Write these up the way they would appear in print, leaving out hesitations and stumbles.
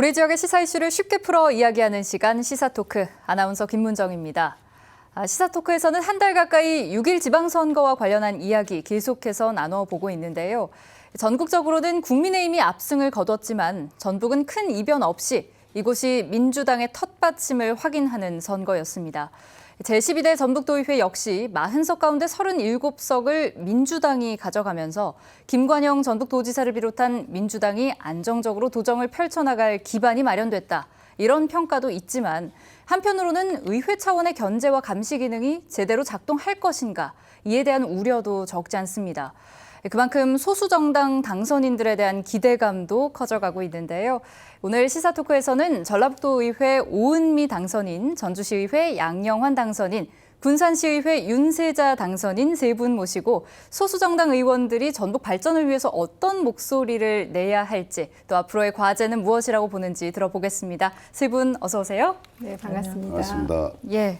우리 지역의 시사 이슈를 쉽게 풀어 이야기하는 시간 시사토크, 아나운서 김문정입니다. 시사토크에서는 한 달 가까이 6일 지방선거와 관련한 이야기 계속해서 나눠보고 있는데요. 전국적으로는 국민의힘이 압승을 거뒀지만 전북은 큰 이변 없이 이곳이 민주당의 텃밭임을 확인하는 선거였습니다. 제12대 전북도의회 역시 40석 가운데 37석을 민주당이 가져가면서 김관영 전북도지사를 비롯한 민주당이 안정적으로 도정을 펼쳐나갈 기반이 마련됐다. 이런 평가도 있지만 한편으로는 의회 차원의 견제와 감시 기능이 제대로 작동할 것인가, 이에 대한 우려도 적지 않습니다. 그만큼 소수 정당 당선인들에 대한 기대감도 커져가고 있는데요. 오늘 시사토크에서는 전라북도의회 오은미 당선인, 전주시의회 양영환 당선인, 군산시의회 윤세자 당선인 세 분 모시고 소수 정당 의원들이 전북 발전을 위해서 어떤 목소리를 내야 할지, 또 앞으로의 과제는 무엇이라고 보는지 들어보겠습니다. 세 분 어서 오세요. 네, 반갑습니다. 반갑습니다. 예.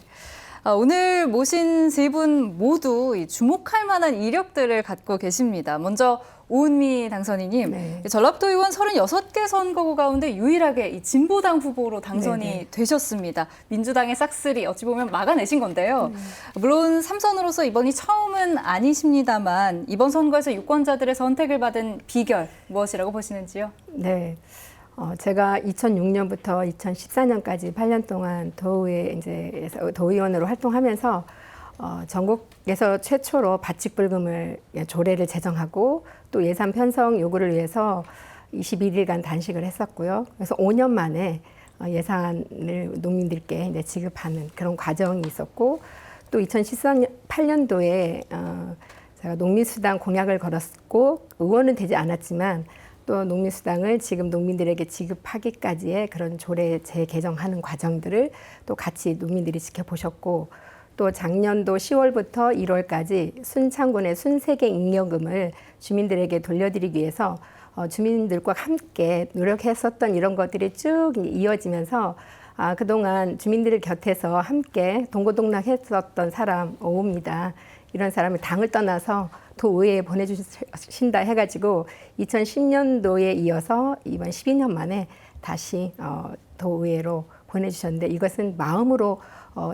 오늘 모신 세 분 모두 주목할 만한 이력들을 갖고 계십니다. 먼저 오은미 당선인님, 네. 전라북도 의원 36개 선거구 가운데 유일하게 이 진보당 후보로 당선이 네네. 되셨습니다. 민주당의 싹쓸이 어찌 보면 막아내신 건데요. 물론 3선으로서 이번이 처음은 아니십니다만 이번 선거에서 유권자들의 선택을 받은 비결 무엇이라고 보시는지요? 네. 제가 2006년부터 2014년까지 8년 동안 도의원으로 활동하면서 전국에서 최초로 바칙불금을 조례를 제정하고 또 예산 편성 요구를 위해서 21일간 단식을 했었고요. 그래서 5년 만에 예산을 농민들께 이제 지급하는 그런 과정이 있었고, 또 2018년도에 제가 농민수당 공약을 걸었고 의원은 되지 않았지만 또 농민수당을 지금 농민들에게 지급하기까지의 그런 조례 재개정하는 과정들을 또 같이 농민들이 지켜보셨고, 또 작년도 10월부터 1월까지 순창군의 순세계 잉여금을 주민들에게 돌려드리기 위해서 주민들과 함께 노력했었던 이런 것들이 쭉 이어지면서 그동안 주민들 곁에서 함께 동고동락했었던 사람 오입니다. 이런 사람을 당을 떠나서 도의회에 보내주신다 해가지고 2010년도에 이어서 이번 12년 만에 다시 도의회로 보내주셨는데, 이것은 마음으로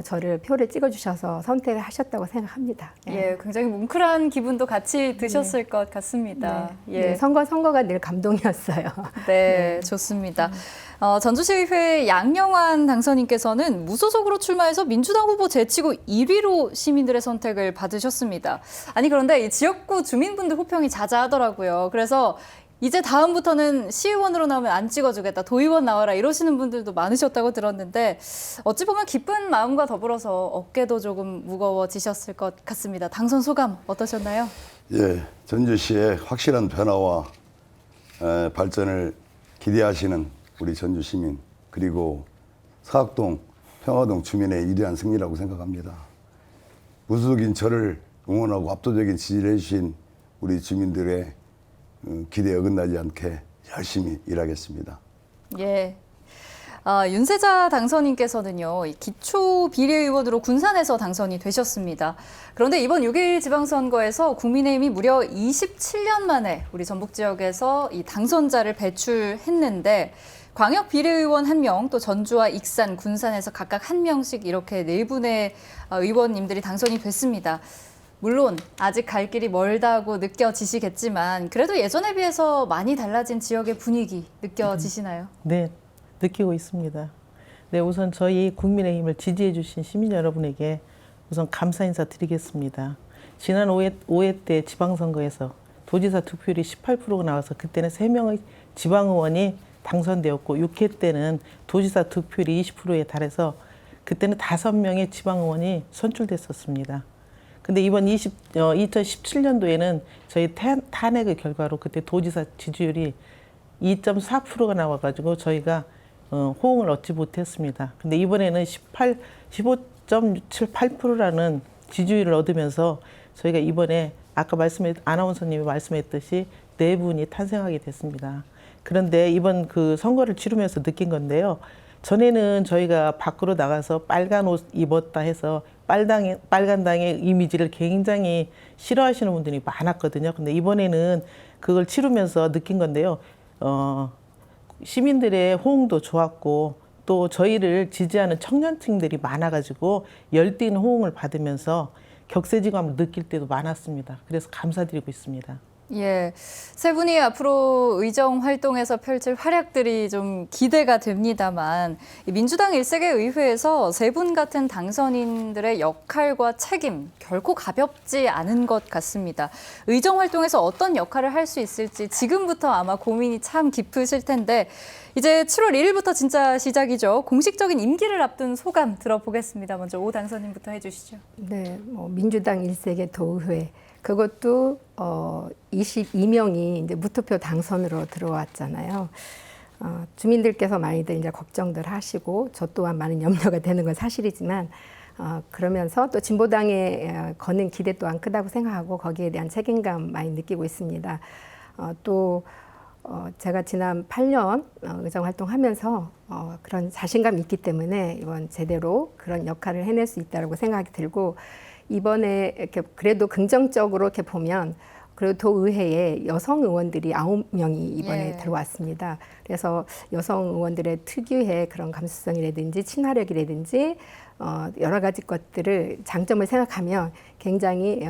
저를 표를 찍어주셔서 선택을 하셨다고 생각합니다. 예, 굉장히 뭉클한 기분도 같이 드셨을 것 같습니다. 네. 예. 네, 선거가 늘 감동이었어요. 네, 좋습니다. 전주시의회 양영환 당선인께서는 무소속으로 출마해서 민주당 후보 제치고 1위로 시민들의 선택을 받으셨습니다. 아니, 그런데 이 지역구 주민분들 호평이 자자하더라고요. 그래서 이제 다음부터는 시의원으로 나오면 안 찍어주겠다, 도의원 나와라 이러시는 분들도 많으셨다고 들었는데 어찌 보면 기쁜 마음과 더불어서 어깨도 조금 무거워지셨을 것 같습니다. 당선 소감 어떠셨나요? 예, 전주시의 확실한 변화와 발전을 기대하시는 우리 전주 시민, 그리고 사학동, 평화동 주민의 위대한 승리라고 생각합니다. 무소속인 저를 응원하고 압도적인 지지를 해주신 우리 주민들의 기대에 어긋나지 않게 열심히 일하겠습니다. 예. 윤세자 당선인께서는요, 기초 비례의원으로 군산에서 당선이 되셨습니다. 그런데 이번 6일 지방선거에서 국민의힘이 무려 27년 만에 우리 전북 지역에서 이 당선자를 배출했는데, 광역 비례의원 1명, 또 전주와 익산, 군산에서 각각 1명씩 이렇게 4분의 의원님들이 당선이 됐습니다. 물론 아직 갈 길이 멀다고 느껴지시겠지만 그래도 예전에 비해서 많이 달라진 지역의 분위기 느껴지시나요? 네, 느끼고 있습니다. 네, 우선 저희 국민의힘을 지지해 주신 시민 여러분에게 우선 감사 인사 드리겠습니다. 지난 5회 때 지방선거에서 도지사 득표율이 18%가 나와서 그때는 3명의 지방의원이 당선되었고, 6회 때는 도지사 득표율이 20%에 달해서 그때는 5명의 지방의원이 선출됐었습니다. 근데 이번 2017년도에는 저희 탄핵의 결과로 그때 도지사 지지율이 2.4%가 나와가지고 저희가 호응을 얻지 못했습니다. 근데 이번에는 15.78%라는 지지율을 얻으면서 저희가 이번에 아까 아나운서님이 말씀했듯이 4분이 탄생하게 됐습니다. 그런데 이번 그 선거를 치르면서 느낀 건데요. 전에는 저희가 밖으로 나가서 빨간 옷 입었다 해서 빨간당의 이미지를 굉장히 싫어하시는 분들이 많았거든요. 근데 이번에는 그걸 치르면서 느낀 건데요. 시민들의 호응도 좋았고 또 저희를 지지하는 청년층들이 많아가지고 열띤 호응을 받으면서 격세지감을 느낄 때도 많았습니다. 그래서 감사드리고 있습니다. 예, 세 분이 앞으로 의정 활동에서 펼칠 활약들이 좀 기대가 됩니다만 이 민주당 1세계 의회에서 세 분 같은 당선인들의 역할과 책임 결코 가볍지 않은 것 같습니다. 의정 활동에서 어떤 역할을 할 수 있을지 지금부터 아마 고민이 참 깊으실 텐데 이제 7월 1일부터 진짜 시작이죠. 공식적인 임기를 앞둔 소감 들어보겠습니다. 먼저 오 당선인부터 해주시죠. 네, 뭐 민주당 1세계 도의회 그것도 22명이 이제 무투표 당선으로 들어왔잖아요. 주민들께서 많이들 이제 걱정들 하시고 저 또한 많은 염려가 되는 건 사실이지만 그러면서 또 진보당에 거는 기대 또한 크다고 생각하고 거기에 대한 책임감 많이 느끼고 있습니다. 또 제가 지난 8년 의정 활동하면서 그런 자신감이 있기 때문에 이번 제대로 그런 역할을 해낼 수 있다고 생각이 들고 이번에 이렇게 그래도 긍정적으로 이렇게 보면 그리고 도의회에 여성 의원들이 9명이 이번에 예. 들어왔습니다. 그래서 여성 의원들의 특유의 그런 감수성이라든지 친화력이라든지 여러 가지 것들을 장점을 생각하면 굉장히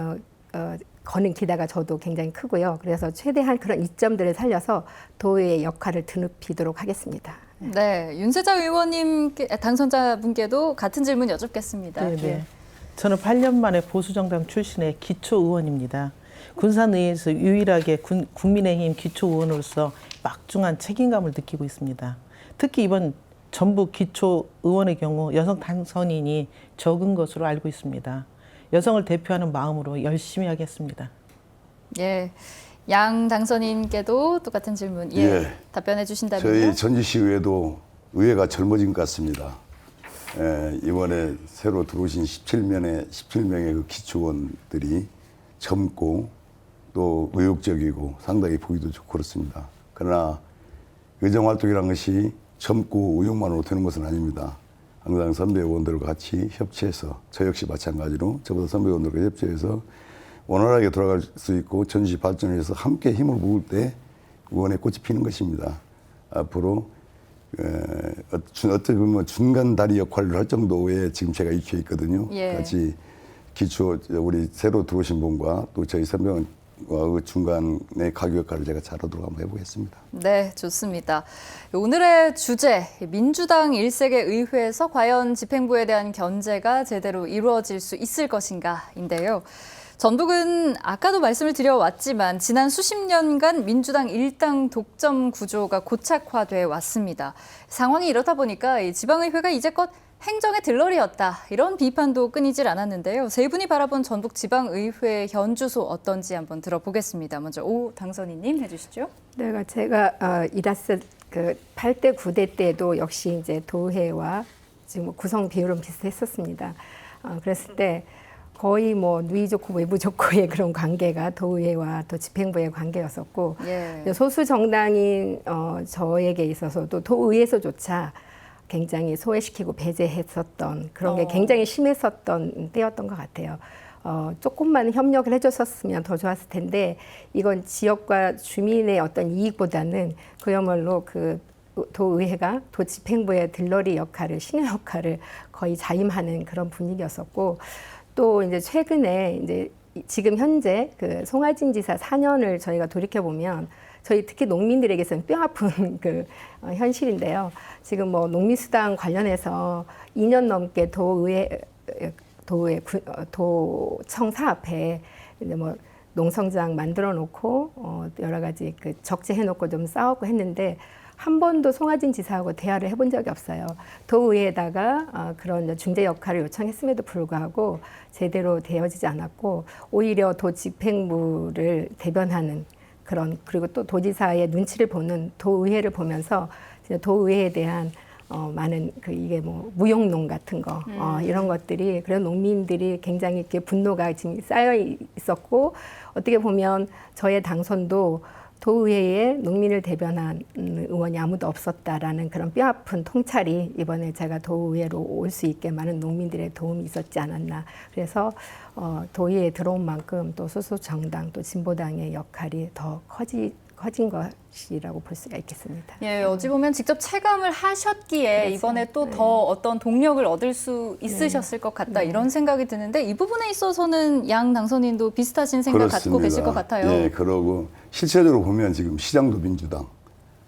거는 기대가 저도 굉장히 크고요. 그래서 최대한 그런 이점들을 살려서 도의회의 역할을 드높이도록 하겠습니다. 네, 윤세자 의원님께 당선자분께도 같은 질문 여쭙겠습니다. 네, 네. 예. 저는 8년 만에 보수정당 출신의 기초의원입니다. 군산의회에서 유일하게 국민의힘 기초의원으로서 막중한 책임감을 느끼고 있습니다. 특히 이번 전북 기초의원의 경우 여성 당선인이 적은 것으로 알고 있습니다. 여성을 대표하는 마음으로 열심히 하겠습니다. 예, 양 당선인께도 똑같은 질문 답변해 주신다면요. 저희 전주시 의회도 의회가 젊어진 것 같습니다. 이번에 새로 들어오신 17명의 그 기초원들이 젊고 또 의욕적이고 상당히 보기도 좋고 그렇습니다. 그러나 의정활동이라는 것이 젊고 의욕만으로 되는 것은 아닙니다. 항상 선배 의원들과 같이 협치해서 저 역시 마찬가지로 저보다 선배 의원들과 협치해서 원활하게 돌아갈 수 있고 전시 발전을 위해서 함께 힘을 모을 때 의원의 꽃이 피는 것입니다. 앞으로 어떻게 보면 중간 다리 역할을 할 정도의 지금 제가 익혀 있거든요. 예. 같이 우리 새로 들어오신 분과 또 저희 선배와 그 중간의 가교 역할을 제가 잘하도록 한번 해보겠습니다. 네, 좋습니다. 오늘의 주제, 민주당 1세계 의회에서 과연 집행부에 대한 견제가 제대로 이루어질 수 있을 것인가인데요. 전북은 아까도 말씀을 드려왔지만 지난 수십 년간 민주당 일당 독점 구조가 고착화돼 왔습니다. 상황이 이렇다 보니까 이 지방의회가 이제껏 행정의 들러리였다. 이런 비판도 끊이질 않았는데요. 세 분이 바라본 전북 지방의회 현 주소 어떤지 한번 들어보겠습니다. 먼저 오 당선인님 해주시죠. 네, 제가 일했을 그 8대 9대 때도 역시 이제 도의회와 지금 구성 비율은 비슷했었습니다. 그랬을 때 거의 뭐 누이 좋고 외부 좋고의 그런 관계가 도의회와 또 집행부의 관계였었고 예. 소수 정당인 저에게 있어서도 도의회에서조차 굉장히 소외시키고 배제했었던 그런 게 굉장히 심했었던 때였던 것 같아요. 조금만 협력을 해줬었으면 더 좋았을 텐데 이건 지역과 주민의 어떤 이익보다는 그야말로 그 도의회가 도집행부의 들러리 역할을 신의 역할을 거의 자임하는 그런 분위기였었고 또 이제 최근에 이제 지금 현재 그 송하진 지사 4년을 저희가 돌이켜 보면 저희 특히 농민들에게서는 뼈아픈 그 현실인데요. 지금 뭐 농민수당 관련해서 2년 넘게 도청 사업에 이제 뭐 농성장 만들어 놓고 여러 가지 그 적재해 놓고 좀 싸웠고 했는데 한 번도 송하진 지사하고 대화를 해본 적이 없어요. 도의회에다가 그런 중재 역할을 요청했음에도 불구하고 제대로 되어지지 않았고 오히려 도집행부를 대변하는 그런 그리고 또 도지사의 눈치를 보는 도의회를 보면서 도의회에 대한 많은 그 이게 뭐 무용농 같은 거 이런 것들이 그런 농민들이 굉장히 이렇게 분노가 지금 쌓여 있었고 어떻게 보면 저의 당선도 도의회에 농민을 대변한 의원이 아무도 없었다라는 그런 뼈아픈 통찰이 이번에 제가 도의회로 올 수 있게 많은 농민들의 도움이 있었지 않았나. 그래서 도의회에 들어온 만큼 또 소수 정당 또 진보당의 역할이 더 커진 것이라고 볼 수가 있겠습니다. 예, 어찌 보면 직접 체감을 하셨기에 그렇죠. 이번에 또 네. 더 어떤 동력을 얻을 수 있으셨을 것 같다 이런 생각이 드는데 이 부분에 있어서는 양 당선인도 비슷하신 생각 갖고 계실 것 같아요. 예, 그러고 실체적으로 보면 지금 시장도 민주당,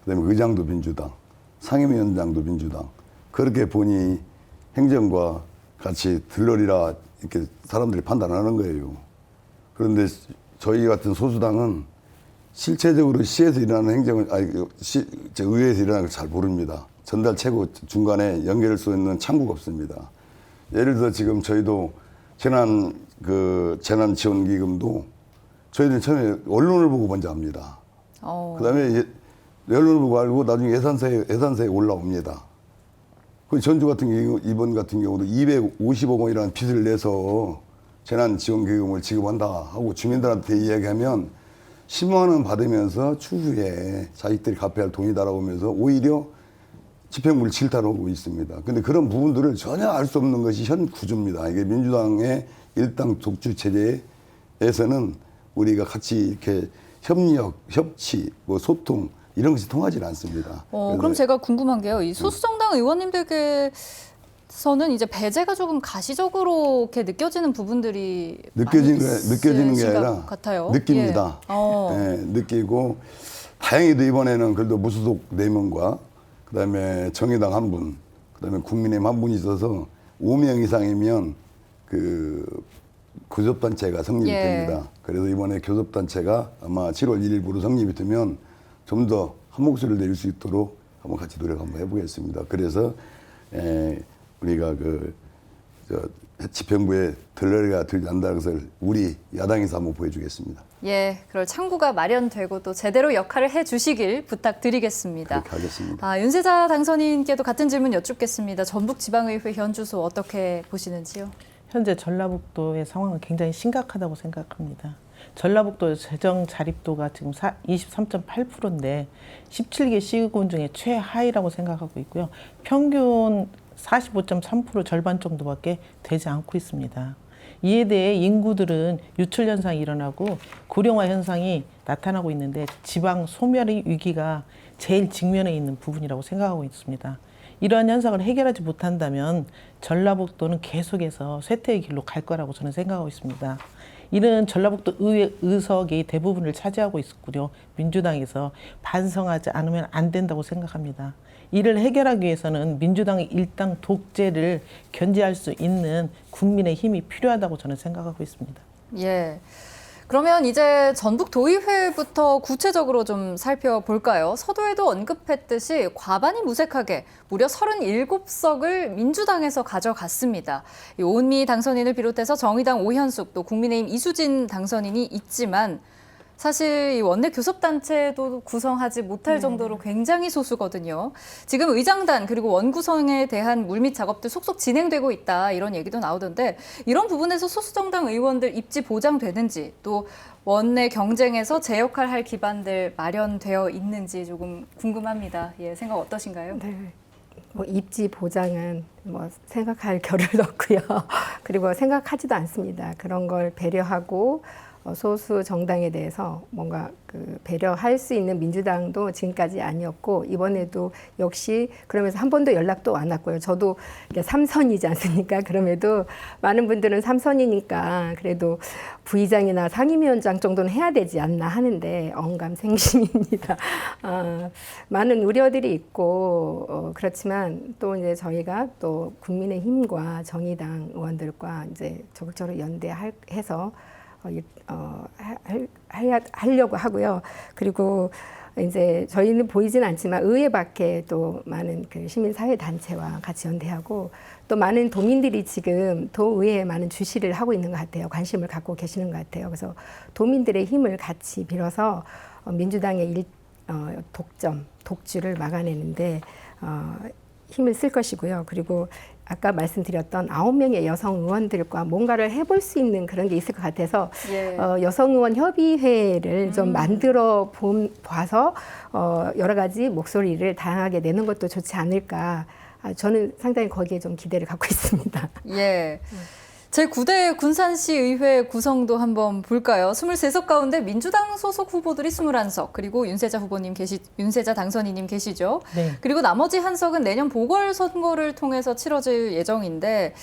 그다음에 의장도 민주당, 상임위원장도 민주당 그렇게 보니 행정과 같이 들러리라 이렇게 사람들이 판단하는 거예요. 그런데 저희 같은 소수당은 실체적으로 시에서 일어나는 행정을 의회에서 일어나는 걸 잘 모릅니다. 전달 최고 중간에 연결할 수 있는 창구가 없습니다. 예를 들어 지금 저희도 재난지원기금도 저희들 처음에 언론을 보고 먼저 합니다. 그다음에 언론을 보고 알고 나중에 예산서에 올라옵니다. 그 전주 같은 경우 이번 같은 경우도 250억 원이라는 빚을 내서 재난지원기금을 지급한다 하고 주민들한테 이야기하면 10만 원 받으면서 추후에 자식들이 갚아야 할 돈이다라고 하면서 오히려 집행부를 질타하고 있습니다. 근데 그런 부분들을 전혀 알 수 없는 것이 현 구조입니다. 이게 민주당의 일당 독주 체제에서는 우리가 같이 이렇게 협력, 협치, 소통 이런 것이 통하지 않습니다. 그럼 제가 궁금한 게요. 이 소수정당 의원님들께서는 이제 배제가 조금 가시적으로 이렇게 느껴지는 부분들이 느껴지는 게 아니라 같아요. 느낍니다. 예, 느끼고 다행히도 이번에는 그래도 무소속 4명과 그다음에 정의당 1분, 그다음에 국민의힘 1분이 있어서 5명 이상이면 그 교섭단체가 성립이 됩니다. 그래서 이번에 교섭단체가 아마 7월 1일부로 성립이 되면 좀 더 한 목소리를 내릴 수 있도록 한번 같이 노력 한번 해보겠습니다. 그래서 우리가 집행부에 들러리가 들지 않는다는 것을 우리 야당에서 한번 보여주겠습니다. 예, 그럴 창구가 마련되고 또 제대로 역할을 해주시길 부탁드리겠습니다. 그렇게 하겠습니다. 윤세자 당선인께도 같은 질문 여쭙겠습니다. 전북지방의회 현주소 어떻게 보시는지요? 현재 전라북도의 상황은 굉장히 심각하다고 생각합니다. 전라북도의 재정 자립도가 지금 23.8%인데 17개 시군 중에 최하위라고 생각하고 있고요. 평균 45.3% 절반 정도밖에 되지 않고 있습니다. 이에 대해 인구들은 유출 현상이 일어나고 고령화 현상이 나타나고 있는데 지방 소멸의 위기가 제일 직면해 있는 부분이라고 생각하고 있습니다. 이러한 현상을 해결하지 못한다면 전라북도는 계속해서 쇠퇴의 길로 갈 거라고 저는 생각하고 있습니다. 이는 전라북도 의회 의석이 대부분을 차지하고 있었고요. 민주당에서 반성하지 않으면 안 된다고 생각합니다. 이를 해결하기 위해서는 민주당의 일당 독재를 견제할 수 있는 국민의 힘이 필요하다고 저는 생각하고 있습니다. 예. 그러면 이제 전북도의회부터 구체적으로 좀 살펴볼까요? 서두에도 언급했듯이 과반이 무색하게 무려 37석을 민주당에서 가져갔습니다. 오은미 당선인을 비롯해서 정의당 오현숙 또 국민의힘 이수진 당선인이 있지만 사실 이 원내 교섭단체도 구성하지 못할 정도로 굉장히 소수거든요. 지금 의장단 그리고 원구성에 대한 물밑 작업도 속속 진행되고 있다 이런 얘기도 나오던데 이런 부분에서 소수정당 의원들 입지 보장되는지 또 원내 경쟁에서 제 역할 할 기반들 마련되어 있는지 조금 궁금합니다. 예, 생각 어떠신가요? 네. 입지 보장은 생각할 겨를도 없고요. 그리고 생각하지도 않습니다. 그런 걸 배려하고 소수 정당에 대해서 뭔가 배려할 수 있는 민주당도 지금까지 아니었고 이번에도 역시 그러면서 한 번도 연락도 안 왔고요. 저도 3선이지 않습니까? 그럼에도 많은 분들은 3선이니까 그래도 부의장이나 상임위원장 정도는 해야 되지 않나 하는데 언감생심입니다. 많은 우려들이 있고 그렇지만 또 이제 저희가 또 국민의힘과 정의당 의원들과 이제 적극적으로 연대해서 하려고 하고요. 그리고 이제 저희는 보이진 않지만 의회 밖에 또 많은 시민사회 단체와 같이 연대하고 또 많은 도민들이 지금 도의회에 많은 주시를 하고 있는 것 같아요. 관심을 갖고 계시는 것 같아요. 그래서 도민들의 힘을 같이 빌어서 민주당의 독주를 막아내는데 힘을 쓸 것이고요. 그리고 아까 말씀드렸던 9명의 여성 의원들과 뭔가를 해볼 수 있는 그런 게 있을 것 같아서 여성 의원 협의회를 좀 만들어 봐서 여러 가지 목소리를 다양하게 내는 것도 좋지 않을까. 저는 상당히 거기에 좀 기대를 갖고 있습니다. 예. 제9대 군산시 의회 구성도 한번 볼까요? 23석 가운데 민주당 소속 후보들이 21석, 그리고 윤세자 당선인님 계시죠? 네. 그리고 나머지 한 석은 내년 보궐선거를 통해서 치러질 예정인데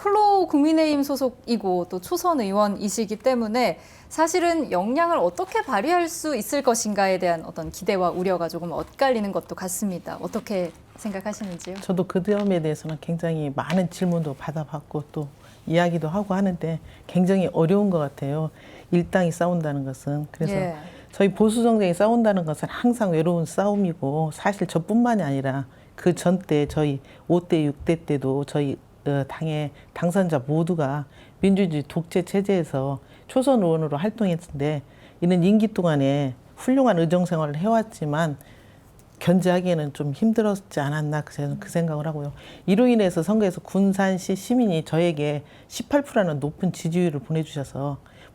홀로 국민의힘 소속이고 또 초선 의원이시기 때문에 사실은 역량을 어떻게 발휘할 수 있을 것인가에 대한 어떤 기대와 우려가 조금 엇갈리는 것도 같습니다. 어떻게 생각하시는지요? 저도 그 점에 대해서는 굉장히 많은 질문도 받아봤고 또 이야기도 하고 하는데 굉장히 어려운 것 같아요. 일당이 싸운다는 것은. 그래서 예. 저희 보수 정당이 싸운다는 것은 항상 외로운 싸움이고 사실 저뿐만이 아니라 그 전 때 저희 5대, 6대 때도 저희 당의 당선자 모두가 민주주의 독재 체제에서 초선 의원으로 활동했는데 이는 임기 동안에 훌륭한 의정 생활을 해왔지만 견제하기에는 좀 힘들었지 않았나 저는 그 생각을 하고요. 이로 인해서 선거에서 군산시 시민이 저에게 18%라는 높은 지지율을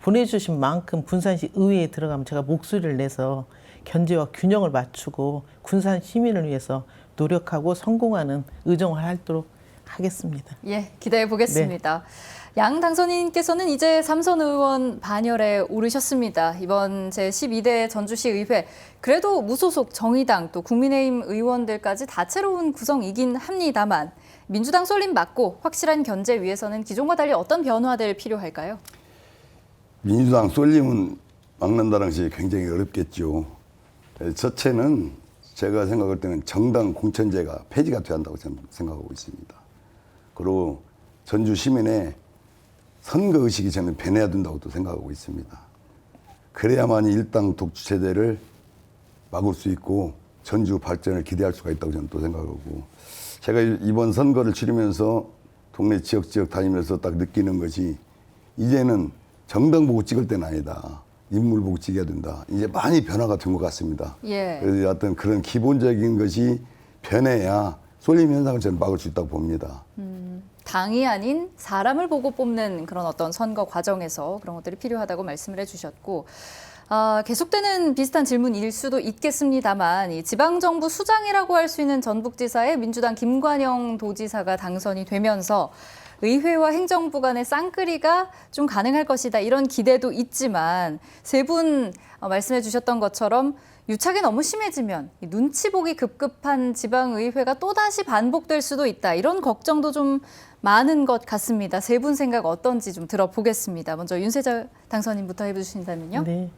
보내주신 만큼 군산시 의회에 들어가면 제가 목소리를 내서 견제와 균형을 맞추고 군산 시민을 위해서 노력하고 성공하는 의정을 하도록 하겠습니다. 예, 기대해 보겠습니다. 양 당선인께서는 이제 3선 의원 반열에 오르셨습니다. 이번 제12대 전주시 의회, 그래도 무소속 정의당 또 국민의힘 의원들까지 다채로운 구성이긴 합니다만 민주당 쏠림 막고 확실한 견제 위해서는 기존과 달리 어떤 변화들 필요할까요? 민주당 쏠림은 막는다는 것이 굉장히 어렵겠죠. 첫째는 제가 생각할 때는 정당 공천제가 폐지가 돼야 한다고 저는 생각하고 있습니다. 그리고 전주 시민의 선거의식이 저는 변해야 된다고 또 생각하고 있습니다. 그래야만 일당 독주 체제를 막을 수 있고 전주 발전을 기대할 수가 있다고 저는 또 생각하고, 제가 이번 선거를 치르면서 동네 지역 다니면서 딱 느끼는 것이 이제는 정당 보고 찍을 때는 아니다. 인물 보고 찍어야 된다. 이제 많이 변화가 된 것 같습니다. 예. 그래서 어떤 그런 기본적인 것이 변해야 쏠림 현상을 저는 막을 수 있다고 봅니다. 당이 아닌 사람을 보고 뽑는 그런 어떤 선거 과정에서 그런 것들이 필요하다고 말씀을 해주셨고, 계속되는 비슷한 질문일 수도 있겠습니다만 이 지방정부 수장이라고 할 수 있는 전북지사의 민주당 김관영 도지사가 당선이 되면서 의회와 행정부 간의 쌍끌이가 좀 가능할 것이다, 이런 기대도 있지만 세 분 말씀해 주셨던 것처럼 유착이 너무 심해지면 눈치 보기 급급한 지방의회가 또다시 반복될 수도 있다, 이런 걱정도 좀 많은 것 같습니다. 세 분 생각 어떤지 좀 들어보겠습니다. 먼저 윤세자 당선인부터 해주신다면요. 네.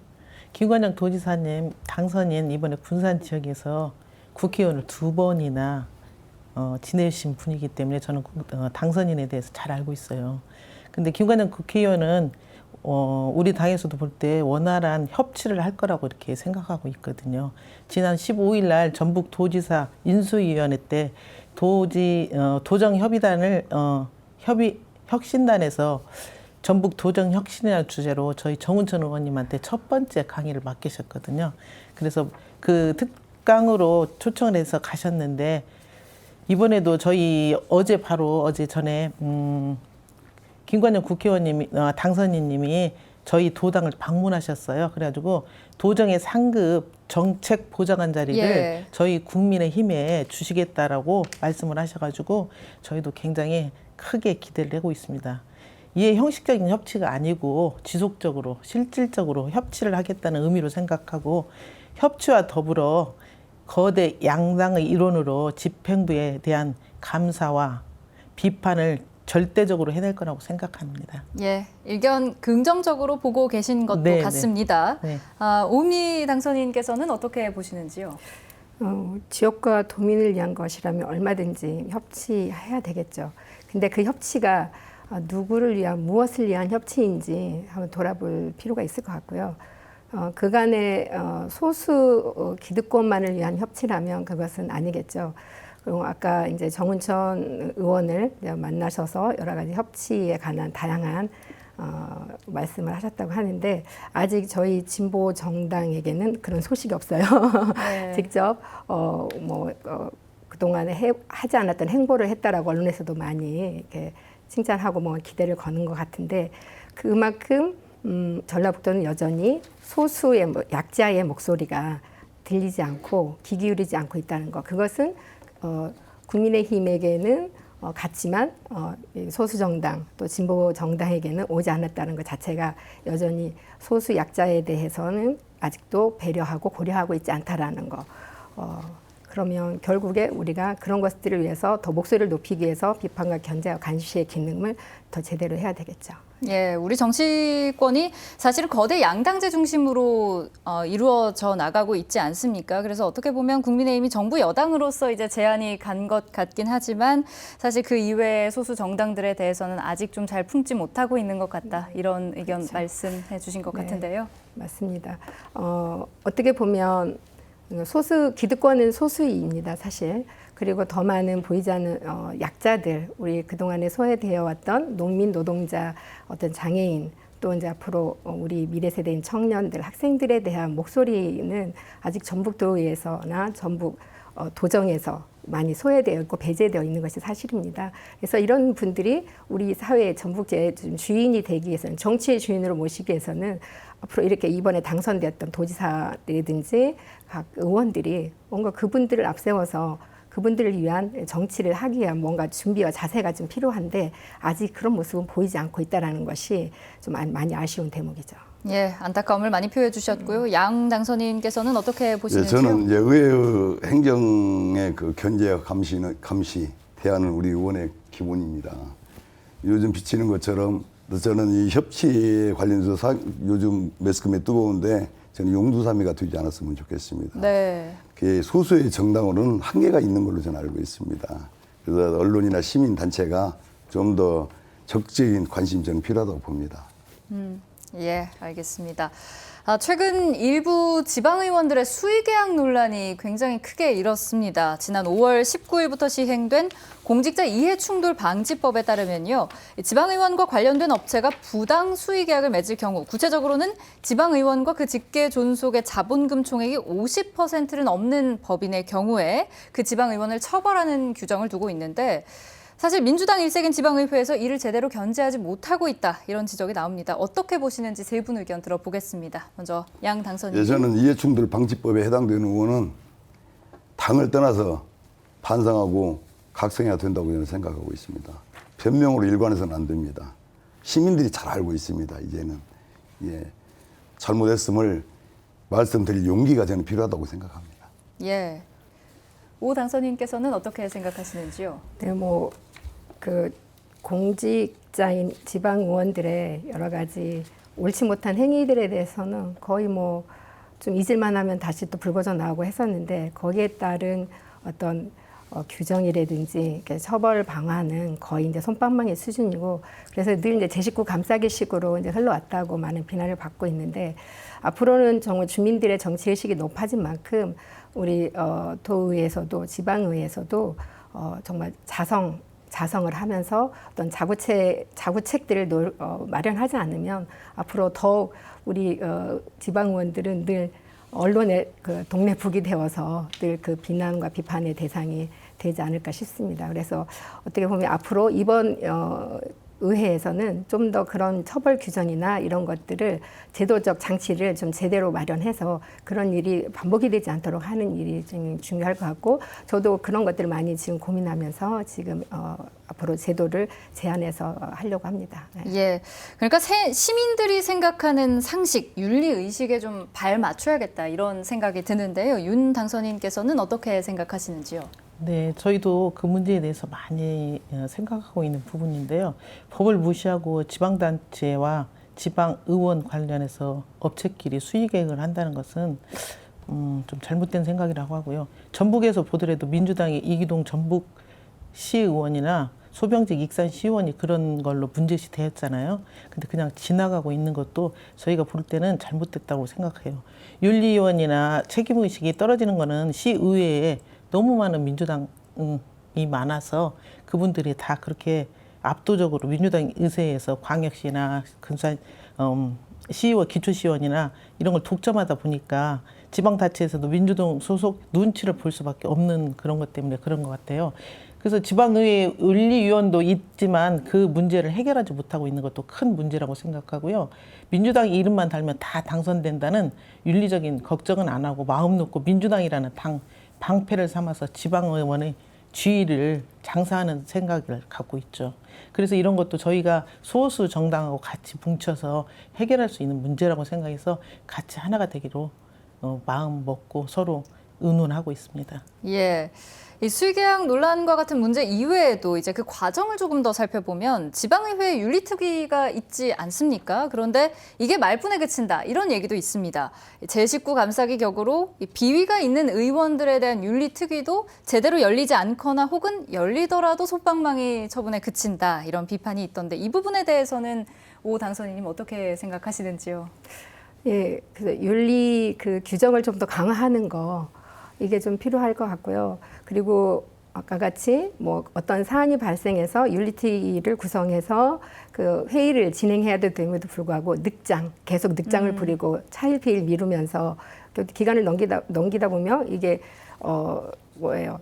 김관영 도지사님 당선인 이번에 군산 지역에서 국회의원을 2번이나 지내신 분이기 때문에 저는 당선인에 대해서 잘 알고 있어요. 근데 김관영 국회의원은 우리 당에서도 볼 때 원활한 협치를 할 거라고 이렇게 생각하고 있거든요. 지난 15일 날 전북 도지사 인수위원회 때 도정협의단을 혁신단에서 전북 도정혁신이라는 주제로 저희 정운천 의원님한테 첫 번째 강의를 맡기셨거든요. 그래서 그 특강으로 초청을 해서 가셨는데 이번에도 저희 어제 전에 김관영 국회의원님이 당선인님이 저희 도당을 방문하셨어요. 그래가지고 도정의 상급 정책 보좌관 자리를 예. 저희 국민의힘에 주시겠다라고 말씀을 하셔가지고 저희도 굉장히 크게 기대를 하고 있습니다. 이게 형식적인 협치가 아니고 지속적으로 실질적으로 협치를 하겠다는 의미로 생각하고, 협치와 더불어 거대 양당의 일원으로 집행부에 대한 감사와 비판을 절대적으로 해낼 거라고 생각합니다. 예, 의견 긍정적으로 보고 계신 것도 네, 같습니다. 네. 오미 당선인께서는 어떻게 보시는지요? 지역과 도민을 위한 것이라면 얼마든지 협치해야 되겠죠. 근데 그 협치가 누구를 위한, 무엇을 위한 협치인지 한번 돌아볼 필요가 있을 것 같고요. 그간의 소수 기득권만을 위한 협치라면 그것은 아니겠죠. 그리고 아까 이제 정운천 의원을 만나셔서 여러 가지 협치에 관한 다양한 말씀을 하셨다고 하는데 아직 저희 진보 정당에게는 그런 소식이 없어요. 네. 직접 그동안에 하지 않았던 행보를 했다라고 언론에서도 많이 이렇게 칭찬하고 기대를 거는 것 같은데, 그만큼 전라북도는 여전히 소수의 약자의 목소리가 들리지 않고 귀 기울이지 않고 있다는 것, 그것은 국민의힘에게는 같지만 이 소수 정당 또 진보 정당에게는 오지 않았다는 것 자체가 여전히 소수 약자에 대해서는 아직도 배려하고 고려하고 있지 않다라는 거. 그러면 결국에 우리가 그런 것들을 위해서 더 목소리를 높이기 위해서 비판과 견제와 감시의 기능을 더 제대로 해야 되겠죠. 예, 우리 정치권이 사실은 거대 양당제 중심으로 이루어져 나가고 있지 않습니까? 그래서 어떻게 보면 국민의힘이 정부 여당으로서 이제 제안이 간 것 같긴 하지만 사실 그 이외의 소수 정당들에 대해서는 아직 좀 잘 품지 못하고 있는 것 같다. 이런 의견 그렇죠. 말씀해 주신 것 네. 같은데요. 맞습니다. 어떻게 보면 기득권은 소수입니다, 사실. 그리고 더 많은 보이지 않는 약자들, 우리 그동안에 소외되어 왔던 농민, 노동자, 어떤 장애인, 또 이제 앞으로 우리 미래 세대인 청년들, 학생들에 대한 목소리는 아직 전북도의회에서나 전북 도정에서 많이 소외되어 있고 배제되어 있는 것이 사실입니다. 그래서 이런 분들이 우리 사회의 전북의 주인이 되기 위해서는, 정치의 주인으로 모시기 위해서는 앞으로 이렇게 이번에 당선되었던 도지사라든지 각 의원들이 뭔가 그분들을 앞세워서 그분들을 위한 정치를 하기 위한 뭔가 준비와 자세가 좀 필요한데 아직 그런 모습은 보이지 않고 있다는 것이 좀 많이 아쉬운 대목이죠. 예, 안타까움을 많이 표해 주셨고요. 양 당선인께서는 어떻게 예, 보시는지요? 저는 이제 의회의 행정의 그 견제와 감시, 대안은 우리 의원의 기본입니다. 요즘 비치는 것처럼 저는 이 협치에 관련해서 요즘 매스컴에 뜨거운데 저는 용두사미가 되지 않았으면 좋겠습니다. 네. 소수의 정당으로는 한계가 있는 걸로 저는 알고 있습니다. 그래서 언론이나 시민단체가 좀 더 적극적인 관심이 저는 필요하다고 봅니다. 예, 알겠습니다. 최근 일부 지방의원들의 수의계약 논란이 굉장히 크게 일었습니다. 지난 5월 19일부터 시행된 공직자 이해충돌 방지법에 따르면요, 지방의원과 관련된 업체가 부당 수의계약을 맺을 경우, 구체적으로는 지방의원과 그 직계 존속의 자본금 총액이 50%는 넘는 법인의 경우에 그 지방의원을 처벌하는 규정을 두고 있는데, 사실 민주당 일색인 지방의회에서 이를 제대로 견제하지 못하고 있다, 이런 지적이 나옵니다. 어떻게 보시는지 세 분 의견 들어보겠습니다. 먼저 양 당선인. 예, 저는 이해충돌 방지법에 해당되는 의원은 당을 떠나서 반성하고 각성해야 된다고 저는 생각하고 있습니다. 변명으로 일관해서는 안 됩니다. 시민들이 잘 알고 있습니다. 이제는 잘못했음을 말씀드릴 용기가 저는 필요하다고 생각합니다. 예. 오 당선인께서는 어떻게 생각하시는지요? 네, 그 공직자인 지방 의원들의 여러 가지 옳지 못한 행위들에 대해서는 거의 좀 잊을만 하면 다시 또 불거져 나오고 했었는데 거기에 따른 어떤 규정이라든지 이렇게 처벌 방안은 거의 이제 솜방망이 수준이고 그래서 늘 이제 제 식구 감싸기식으로 이제 흘러왔다고 많은 비난을 받고 있는데 앞으로는 정말 주민들의 정치 의식이 높아진 만큼 우리 도의회에서도 지방의회에서도 정말 자성을 하면서 어떤 자구책들을 마련하지 않으면 앞으로 더욱 우리 지방의원들은 늘 언론의 그 동네 북이 되어서 늘 그 비난과 비판의 대상이 되지 않을까 싶습니다. 그래서 어떻게 보면 앞으로 이번 의회에서는 좀 더 그런 처벌 규정이나 이런 것들을 제도적 장치를 좀 제대로 마련해서 그런 일이 반복이 되지 않도록 하는 일이 좀 중요할 것 같고 저도 그런 것들을 많이 지금 고민하면서 지금 앞으로 제도를 제안해서 하려고 합니다. 네. 예, 그러니까 시민들이 생각하는 상식, 윤리 의식에 좀 발 맞춰야겠다 이런 생각이 드는데요. 윤 당선인께서는 어떻게 생각하시는지요? 네, 저희도 그 문제에 대해서 많이 생각하고 있는 부분인데요. 법을 무시하고 지방단체와 지방의원 관련해서 업체끼리 수의계획을 한다는 것은 좀 잘못된 생각이라고 하고요. 전북에서 보더라도 민주당의 이기동 전북시의원이나 소병직 익산시의원이 그런 걸로 문제시 되었잖아요. 근데 그냥 지나가고 있는 것도 저희가 볼 때는 잘못됐다고 생각해요. 윤리위원이나 책임의식이 떨어지는 거는 시의회에 너무 많은 민주당이 많아서 그분들이 다 그렇게 압도적으로 민주당 의회에서 광역시나 근산 시의원, 기초시의원이나 이런 걸 독점하다 보니까 지방자치에서도 민주당 소속 눈치를 볼 수밖에 없는 그런 것 때문에 그런 것 같아요. 그래서 지방의회 윤리위원도 있지만 그 문제를 해결하지 못하고 있는 것도 큰 문제라고 생각하고요. 민주당 이름만 달면 다 당선된다는 윤리적인 걱정은 안 하고 마음 놓고 민주당이라는 당 방패를 삼아서 지방의원의 지위를 장사하는 생각을 갖고 있죠. 그래서 이런 것도 저희가 소수 정당하고 같이 뭉쳐서 해결할 수 있는 문제라고 생각해서 같이 하나가 되기로 마음 먹고 서로 의논하고 있습니다. 예. 이 수의계약 논란과 같은 문제 이외에도 이제 그 과정을 조금 더 살펴보면 지방의회 윤리특위가 있지 않습니까? 그런데 이게 말뿐에 그친다 이런 얘기도 있습니다. 제19 감사기 격으로 이 비위가 있는 의원들에 대한 윤리특위도 제대로 열리지 않거나 혹은 열리더라도 솜방망이 처분에 그친다 이런 비판이 있던데 이 부분에 대해서는 오 당선인님 어떻게 생각하시는지요? 예, 그래서 윤리 그 규정을 좀 더 강화하는 거 이게 좀 필요할 것 같고요. 그리고 아까 같이 뭐 어떤 사안이 발생해서 윤리특위를 구성해서 그 회의를 진행해야 됨에도 불구하고 계속 늑장을 부리고 차일피일 미루면서 또 기간을 넘기다 보면 이게 뭐예요?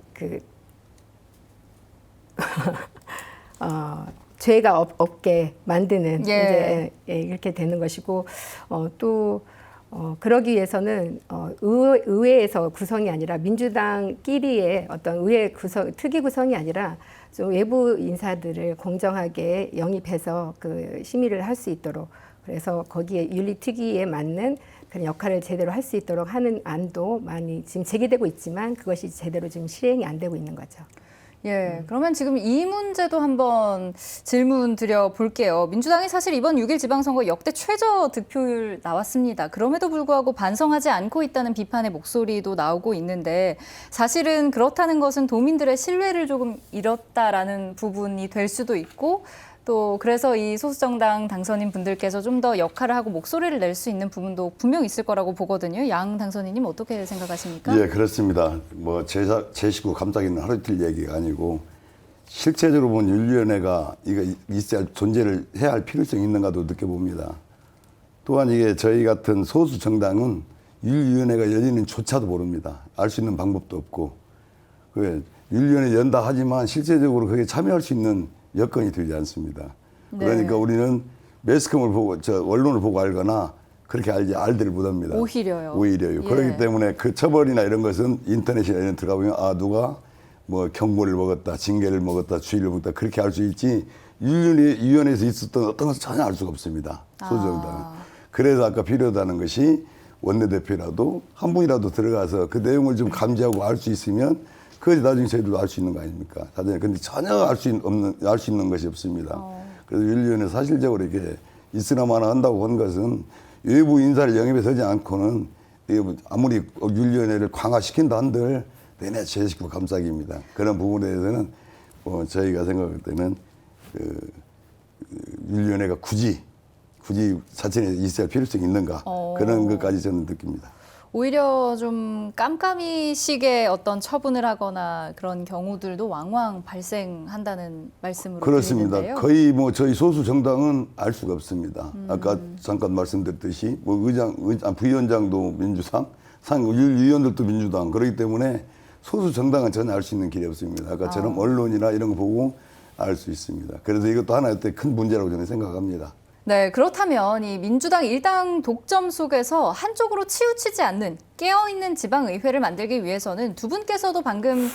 죄가 없게 만드는 예. 이제 이렇게 되는 것이고 또 그러기 위해서는 의회에서 구성이 아니라 민주당끼리의 어떤 의회 구성, 특위 구성이 아니라 좀 외부 인사들을 공정하게 영입해서 그 심의를 할 수 있도록 그래서 거기에 윤리특위에 맞는 그런 역할을 제대로 할 수 있도록 하는 안도 많이 지금 제기되고 있지만 그것이 제대로 지금 실행이 안 되고 있는 거죠. 예, 그러면 지금 이 문제도 한번 질문 드려볼게요. 민주당이 사실 이번 6일 지방선거 역대 최저 득표율 나왔습니다. 그럼에도 불구하고 반성하지 않고 있다는 비판의 목소리도 나오고 있는데 사실은 그렇다는 것은 도민들의 신뢰를 조금 잃었다라는 부분이 될 수도 있고 또 그래서 이 소수정당 당선인 분들께서 좀 더 역할을 하고 목소리를 낼 수 있는 부분도 분명 있을 거라고 보거든요. 양 당선인님 어떻게 생각하십니까? 예, 그렇습니다. 뭐 제19 감사기는 하루 이틀 얘기가 아니고 실제적으로 보면 윤리위원회가 이거 있어야 존재를 해야 할 필요성이 있는가도 느껴봅니다. 또한 이게 저희 같은 소수 정당은 윤리위원회가 열리는 조차도 모릅니다. 알 수 있는 방법도 없고 윤리위원회 연다 하지만 실제적으로 그게 참여할 수 있는 여건이 되지 않습니다. 네. 그러니까 우리는 매스컴을 보고 언론을 보고 알거나 그렇게 알지를 못합니다. 오히려요. 오히려요. 예. 그렇기 때문에 그 처벌이나 이런 것은 인터넷이나 이런 데 들어가 보면 누가 뭐 경고를 먹었다, 징계를 먹었다, 주의를 먹었다 그렇게 알 수 있지 윤리위원회에서 있었던 어떤 것은 전혀 알 수가 없습니다. 소수정당은. 그래서 아까 필요하다는 것이 원내대표라도 한 분이라도 들어가서 그 내용을 좀 감지하고 알 수 있으면 그것이 나중에 저희들도 알 수 있는 거 아닙니까? 근데 전혀 알 수 있는 것이 없습니다. 그래서 윤리위원회 사실적으로 이렇게 있으나마나 한다고 한 것은 외부 인사를 영입해서 하지 않고는 아무리 윤리위원회를 강화시킨다 한들 내내 제19 감사기입니다. 그런 부분에 대해서는 저희가 생각할 때는 윤리위원회가 굳이 자체에 있어야 필요성이 있는가 그런 것까지 저는 느낍니다. 오히려 좀 깜깜이식의 어떤 처분을 하거나 그런 경우들도 왕왕 발생한다는 말씀으로 그렇습니다. 들리는데요. 거의 뭐 저희 소수 정당은 알 수가 없습니다. 아까 잠깐 말씀드렸듯이 뭐 부위원장도 민주당, 위원들도 민주당 그렇기 때문에 소수 정당은 전혀 알 수 있는 길이 없습니다. 아까처럼 언론이나 이런 거 보고 알 수 있습니다. 그래서 이것도 하나의 큰 문제라고 저는 생각합니다. 네, 그렇다면 이 민주당 일당 독점 속에서 한쪽으로 치우치지 않는 깨어있는 지방의회를 만들기 위해서는 두 분께서도 방금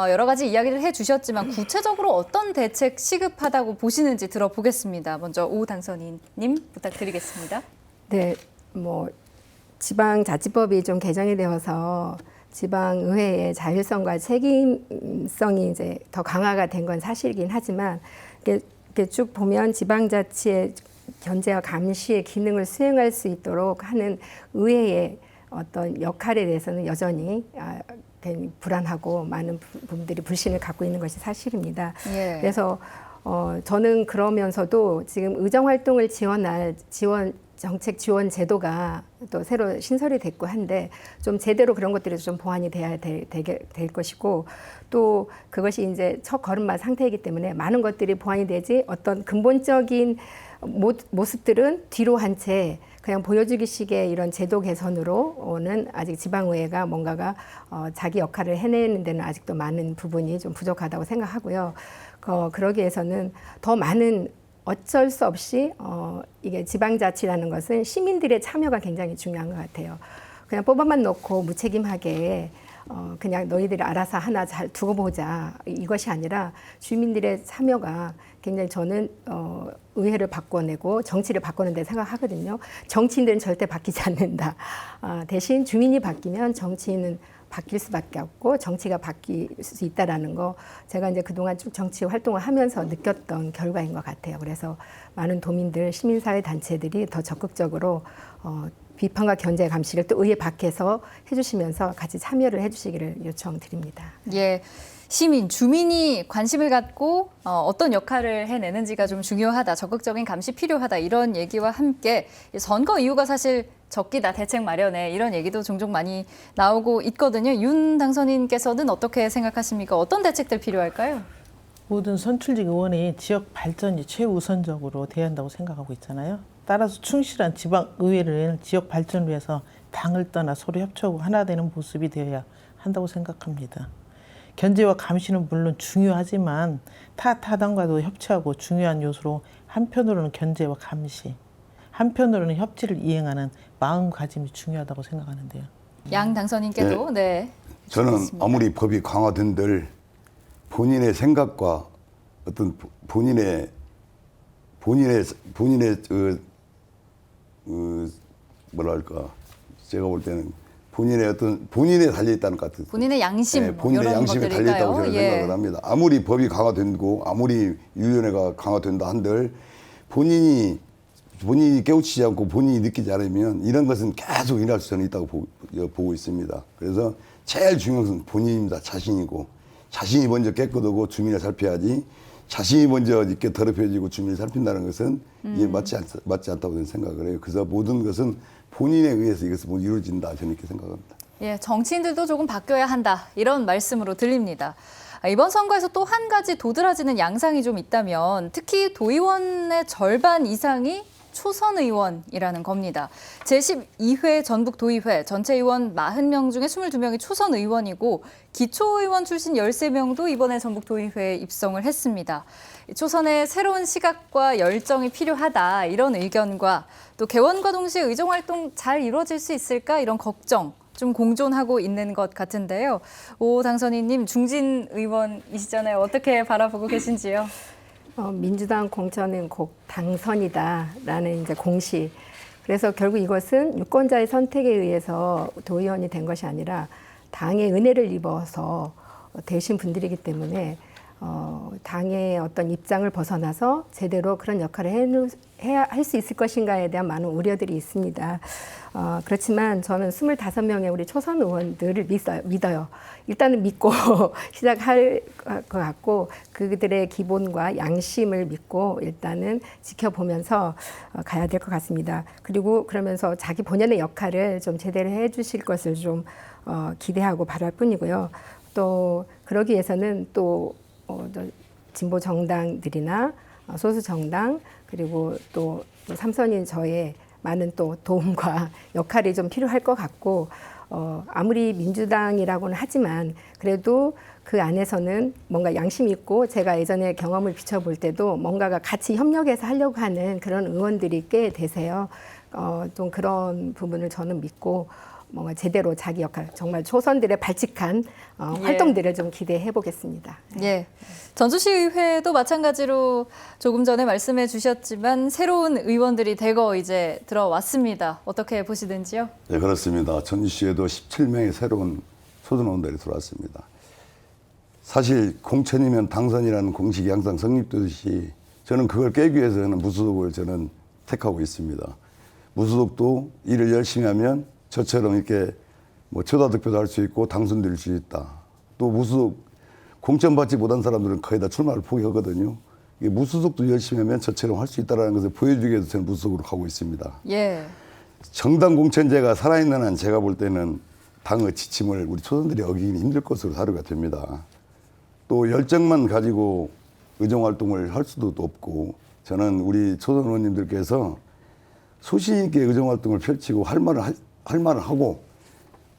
여러 가지 이야기를 해주셨지만 구체적으로 어떤 대책 시급하다고 보시는지 들어보겠습니다. 먼저 오 당선인님 부탁드리겠습니다. 네, 뭐 지방자치법이 좀 개정이 되어서 지방의회의 자율성과 책임성이 이제 더 강화가 된 건 사실이긴 하지만 이렇게 쭉 보면 지방자치의 견제와 감시의 기능을 수행할 수 있도록 하는 의회의 어떤 역할에 대해서는 여전히 불안하고 많은 부분들이 불신을 갖고 있는 것이 사실입니다. 예. 그래서 저는 그러면서도 지금 의정활동을 정책 지원 제도가 또 새로 신설이 됐고 한데 좀 제대로 그런 것들이 좀 보완이 돼야 될 것이고 또 그것이 이제 첫 걸음마 상태이기 때문에 많은 것들이 보완이 되지 어떤 근본적인 모습들은 뒤로 한 채 그냥 보여주기식의 이런 제도 개선으로는 아직 지방의회가 뭔가가 자기 역할을 해내는 데는 아직도 많은 부분이 좀 부족하다고 생각하고요. 그러기 위해서는 더 많은 어쩔 수 없이 이게 지방자치라는 것은 시민들의 참여가 굉장히 중요한 것 같아요. 그냥 뽑아만 놓고 무책임하게 그냥 너희들이 알아서 하나 잘 두고 보자 이것이 아니라 주민들의 참여가 굉장히 저는 의회를 바꿔내고 정치를 바꾸는 데 생각하거든요. 정치인들은 절대 바뀌지 않는다. 대신 주민이 바뀌면 정치인은 바뀔 수밖에 없고 정치가 바뀔 수 있다라는 거 제가 이제 그동안 쭉 정치 활동을 하면서 느꼈던 결과인 것 같아요. 그래서 많은 도민들, 시민사회 단체들이 더 적극적으로 비판과 견제 감시를 또 의회 밖에서 해주시면서 같이 참여를 해주시기를 요청드립니다. 예. 시민, 주민이 관심을 갖고 어떤 역할을 해내는지가 좀 중요하다, 적극적인 감시 필요하다 이런 얘기와 함께 선거 이후가 사실 적기다, 대책 마련에 이런 얘기도 종종 많이 나오고 있거든요. 윤 당선인께서는 어떻게 생각하십니까? 어떤 대책들 필요할까요? 모든 선출직 의원이 지역 발전이 최우선적으로 돼야 한다고 생각하고 있잖아요. 따라서 충실한 지방의회를 지역 발전을 위해서 당을 떠나 서로 협조하고 하나 되는 모습이 되어야 한다고 생각합니다. 견제와 감시는 물론 중요하지만 타당과도 협치하고 중요한 요소로 한편으로는 견제와 감시, 한편으로는 협치를 이행하는 마음가짐이 중요하다고 생각하는데요. 양 당선인께도 네. 저는 좋겠습니다. 아무리 법이 강화된들 본인의 생각과 어떤 본인의 뭐랄까 제가 볼 때는 본인에 달려 있다는 것 같아요. 본인의 양심, 네, 본인의 이런 양심에 달려 있다고 저는 것들일까요? 생각을 합니다. 아무리 법이 강화되고 아무리 위원회가 강화된다 한들 본인이 깨우치지 않고 본인이 느끼지 않으면 이런 것은 계속 일어날 수는 있다고 보고 있습니다. 그래서 제일 중요한 것은 본인입니다. 자신이고 자신이 먼저 깨끗하고 주민을 살펴야지 자신이 먼저 이렇게 더럽혀지고 주민을 살핀다는 것은 이게 맞지 않다고 저는 생각을 해요. 그래서 모든 것은 본인에 의해서 이것이 이루어진다 저는 이렇게 생각합니다. 예, 정치인들도 조금 바뀌어야 한다 이런 말씀으로 들립니다. 이번 선거에서 또 한 가지 도드라지는 양상이 좀 있다면 특히 도의원의 절반 이상이 초선 의원이라는 겁니다. 제12회 전북도의회 전체 의원 40명 중에 22명이 초선 의원이고 기초의원 출신 13명도 이번에 전북도의회에 입성을 했습니다. 초선의 새로운 시각과 열정이 필요하다 이런 의견과 또 개원과 동시에 의정활동 잘 이루어질 수 있을까 이런 걱정 좀 공존하고 있는 것 같은데요. 오 당선인님 중진 의원이시잖아요. 어떻게 바라보고 계신지요? 민주당 공천은 곧 당선이다라는 이제 공식. 그래서 결국 이것은 유권자의 선택에 의해서 도의원이 된 것이 아니라 당의 은혜를 입어서 되신 분들이기 때문에 당의 어떤 입장을 벗어나서 제대로 그런 역할을 할 수 있을 것인가에 대한 많은 우려들이 있습니다. 그렇지만 저는 25명의 우리 초선 의원들을 믿어요. 일단은 믿고 시작할 것 같고 그들의 기본과 양심을 믿고 일단은 지켜보면서 가야 될 것 같습니다. 그리고 그러면서 자기 본연의 역할을 좀 제대로 해 주실 것을 좀 기대하고 바랄 뿐이고요. 또 그러기 위해서는 또 진보 정당들이나 소수 정당 그리고 또 삼선인 저의 많은 또 도움과 역할이 좀 필요할 것 같고 아무리 민주당이라고는 하지만 그래도 그 안에서는 뭔가 양심 있고 제가 예전에 경험을 비춰볼 때도 뭔가가 같이 협력해서 하려고 하는 그런 의원들이 꽤 되세요. 좀 그런 부분을 저는 믿고 뭔가 제대로 자기 역할, 정말 초선들의 발칙한 활동들을 좀 기대해 보겠습니다. 예. 전주시의회도 마찬가지로 조금 전에 말씀해 주셨지만 새로운 의원들이 대거 이제 들어왔습니다. 어떻게 보시는지요? 네, 그렇습니다. 전주시에도 17명의 새로운 초선의원들이 들어왔습니다. 사실 공천이면 당선이라는 공식이 항상 성립되듯이 저는 그걸 깨기 위해서 저는 무소속을 저는 택하고 있습니다. 무소속도 일을 열심히 하면 저처럼 이렇게 뭐 초다득표도 할 수 있고 당선될 수 있다. 또 무소속 공천받지 못한 사람들은 거의 다 출마를 포기하거든요. 이게 무소속도 열심히 하면 저처럼 할 수 있다는 것을 보여주기 위해서 저는 무소속으로 가고 있습니다. 예. 정당 공천제가 살아있는 한 제가 볼 때는 당의 지침을 우리 초선들이 어기기 힘들 것으로 사료가 됩니다. 또 열정만 가지고 의정활동을 할 수도 없고 저는 우리 초선 의원님들께서 소신 있게 의정활동을 펼치고 할 말을 하고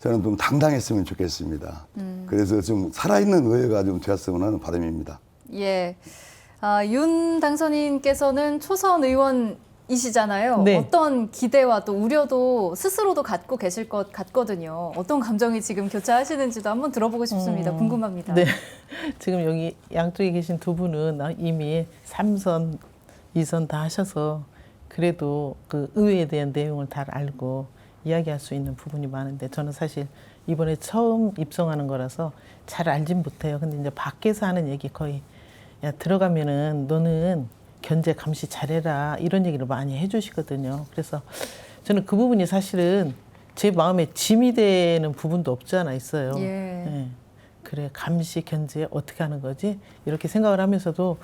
저는 좀 당당했으면 좋겠습니다. 그래서 좀 살아있는 의회가 좀 되었으면 하는 바람입니다. 예. 윤 당선인께서는 초선 의원 이시잖아요. 네. 어떤 기대와 또 우려도 스스로도 갖고 계실 것 같거든요. 어떤 감정이 지금 교차하시는지도 한번 들어보고 싶습니다. 궁금합니다. 네. 지금 여기 양쪽에 계신 두 분은 이미 3선, 2선 다 하셔서 그래도 그 의회에 대한 내용을 다 알고 이야기할 수 있는 부분이 많은데 저는 사실 이번에 처음 입성하는 거라서 잘 알진 못해요. 근데 이제 밖에서 하는 얘기 거의 야, 들어가면은 너는 견제 감시 잘해라 이런 얘기를 많이 해주시거든요. 그래서 저는 그 부분이 사실은 제 마음에 짐이 되는 부분도 없지 않아 있어요. 예. 예. 그래 감시 견제 어떻게 하는 거지 이렇게 생각을 하면서도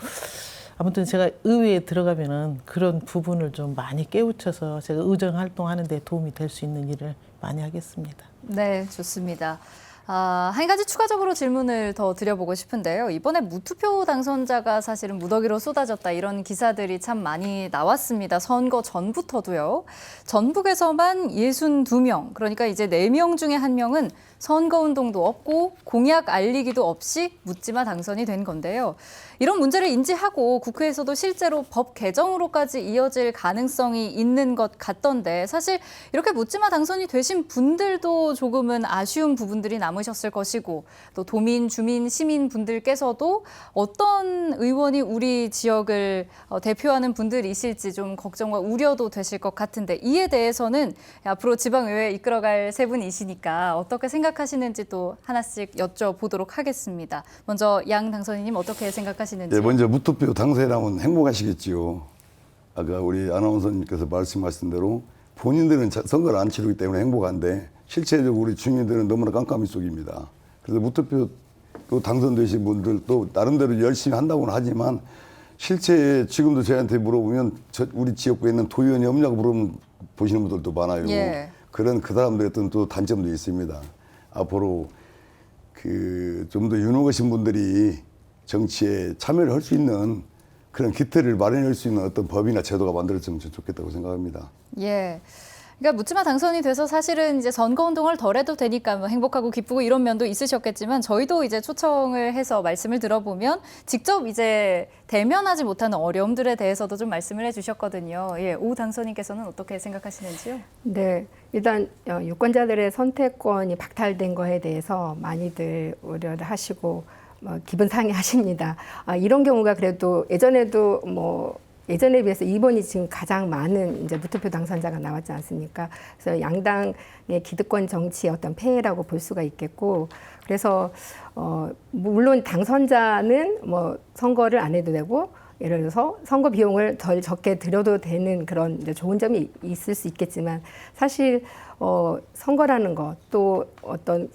아무튼 제가 의회에 들어가면은 그런 부분을 좀 많이 깨우쳐서 제가 의정 활동하는 데 도움이 될 수 있는 일을 많이 하겠습니다. 네, 좋습니다. 한 가지 추가적으로 질문을 더 드려보고 싶은데요. 이번에 무투표 당선자가 사실은 무더기로 쏟아졌다 이런 기사들이 참 많이 나왔습니다. 선거 전부터도요. 전북에서만 62명, 그러니까 이제 4명 중에 1명은 선거운동도 없고 공약 알리기도 없이 묻지마 당선이 된 건데요. 이런 문제를 인지하고 국회에서도 실제로 법 개정으로까지 이어질 가능성이 있는 것 같던데 사실 이렇게 묻지마 당선이 되신 분들도 조금은 아쉬운 부분들이 남으셨을 것이고 또 도민, 주민, 시민 분들께서도 어떤 의원이 우리 지역을 대표하는 분들이실지 좀 걱정과 우려도 되실 것 같은데 이에 대해서는 앞으로 지방의회 이끌어갈 세 분이시니까 어떻게 생각하시는지 또 하나씩 여쭤보도록 하겠습니다. 먼저 양 당선인님 어떻게 생각하시는지. 네, 먼저 무투표 당선이라면 행복하시겠지요. 아까 우리 아나운서님께서 말씀하신 대로 본인들은 선거를 안 치르기 때문에 행복한데 실제적으로 우리 주민들은 너무나 깜깜이 속입니다. 그래서 무투표 또 당선되신 분들도 나름대로 열심히 한다고는 하지만 실제 지금도 저희한테 물어보면 우리 지역구에 있는 도의원이 없냐고 물어보시는 분들도 많아요. 예. 그런 그 사람들의 어떤 또 단점도 있습니다. 앞으로 좀 더 유능하신 분들이 정치에 참여를 할 수 있는 그런 기틀을 마련할 수 있는 어떤 법이나 제도가 만들어지면 좋겠다고 생각합니다. 예. 그러니까 묻지마 당선이 돼서 사실은 이제 선거운동을 덜 해도 되니까 뭐 행복하고 기쁘고 이런 면도 있으셨겠지만 저희도 이제 초청을 해서 말씀을 들어보면 직접 이제 대면하지 못하는 어려움들에 대해서도 좀 말씀을 해주셨거든요. 예, 오 당선인께서는 어떻게 생각하시는지요? 네, 일단 유권자들의 선택권이 박탈된 거에 대해서 많이들 우려를 하시고 기분 상해하십니다. 이런 경우가 그래도 예전에 비해서 이번이 지금 가장 많은 이제 무투표 당선자가 나왔지 않습니까? 그래서 양당의 기득권 정치의 어떤 폐해라고 볼 수가 있겠고, 그래서 물론 당선자는 선거를 안 해도 되고, 예를 들어서 선거 비용을 덜 적게 들여도 되는 그런 이제 좋은 점이 있을 수 있겠지만 사실 선거라는 것 또 어떤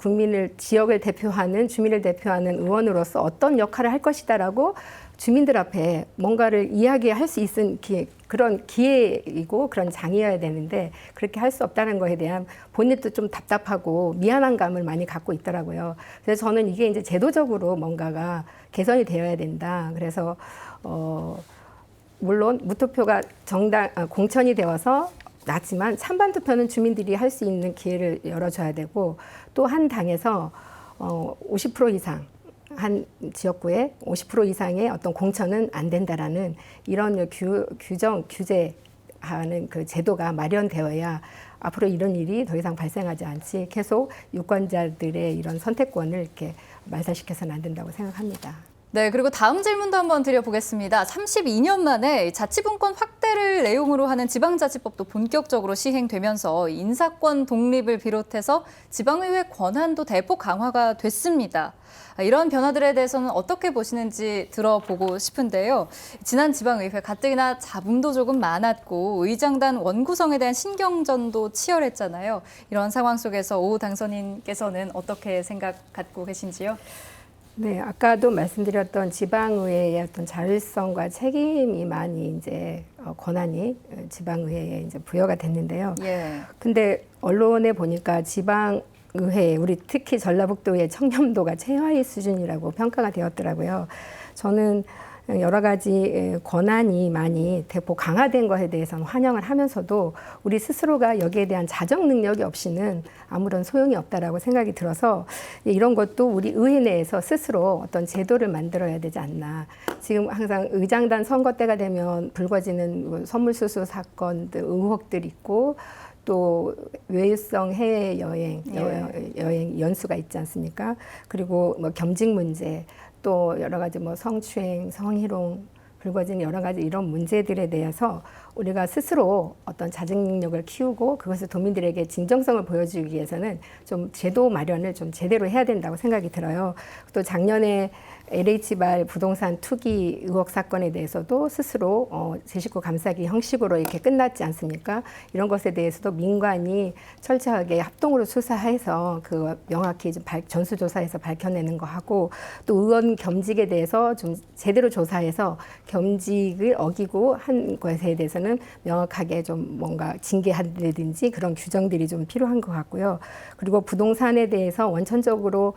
지역을 대표하는 주민을 대표하는 의원으로서 어떤 역할을 할 것이다라고 주민들 앞에 뭔가를 이야기할 수 있는 그런 기회이고 그런 장이어야 되는데 그렇게 할 수 없다는 거에 대한 본인도 좀 답답하고 미안한 감을 많이 갖고 있더라고요. 그래서 저는 이게 이제 제도적으로 뭔가가 개선이 되어야 된다. 그래서 물론 무투표가 공천이 되어서 낫지만 찬반 투표는 주민들이 할 수 있는 기회를 열어줘야 되고 또 한 당에서 50% 이상 한 지역구에 50% 이상의 어떤 공천은 안 된다라는 이런 규제하는 그 제도가 마련되어야 앞으로 이런 일이 더 이상 발생하지 않지 계속 유권자들의 이런 선택권을 이렇게 말살시켜서는 안 된다고 생각합니다. 네, 그리고 다음 질문도 한번 드려보겠습니다. 32년 만에 자치분권 확대를 내용으로 하는 지방자치법도 본격적으로 시행되면서 인사권 독립을 비롯해서 지방의회 권한도 대폭 강화가 됐습니다. 이런 변화들에 대해서는 어떻게 보시는지 들어보고 싶은데요. 지난 지방의회 가뜩이나 잡음도 조금 많았고 의장단 원구성에 대한 신경전도 치열했잖아요. 이런 상황 속에서 오 당선인께서는 어떻게 생각 갖고 계신지요? 네, 아까도 말씀드렸던 지방의회의 어떤 자율성과 책임이 많이 이제 권한이 지방의회에 이제 부여가 됐는데요. 예. 근데 언론에 보니까 지방의회, 우리 특히 전라북도의 청렴도가 최하위 수준이라고 평가가 되었더라고요. 저는 여러 가지 권한이 많이 대폭 강화된 것에 대해서는 환영을 하면서도 우리 스스로가 여기에 대한 자정 능력이 없이는 아무런 소용이 없다라고 생각이 들어서 이런 것도 우리 의회 내에서 스스로 어떤 제도를 만들어야 되지 않나. 지금 항상 의장단 선거 때가 되면 불거지는 선물수수 사건들 의혹들 있고 또 외유성 해외 여행 연수가 있지 않습니까? 그리고 뭐 겸직 문제 또 여러 가지 뭐 성추행, 성희롱 불거진 여러 가지 이런 문제들에 대해서 우리가 스스로 어떤 자정 능력을 키우고 그것을 도민들에게 진정성을 보여주기 위해서는 좀 제도 마련을 좀 제대로 해야 된다고 생각이 들어요. 또 작년에 LH발 부동산 투기 의혹 사건에 대해서도 스스로 제 식구 감싸기 형식으로 이렇게 끝났지 않습니까? 이런 것에 대해서도 민관이 철저하게 합동으로 수사해서 그 명확히 좀 전수조사해서 밝혀내는 거 하고 또 의원 겸직에 대해서 좀 제대로 조사해서 겸직을 어기고 한 것에 대해서는 명확하게 좀 뭔가 징계한다든지 그런 규정들이 좀 필요한 것 같고요. 그리고 부동산에 대해서 원천적으로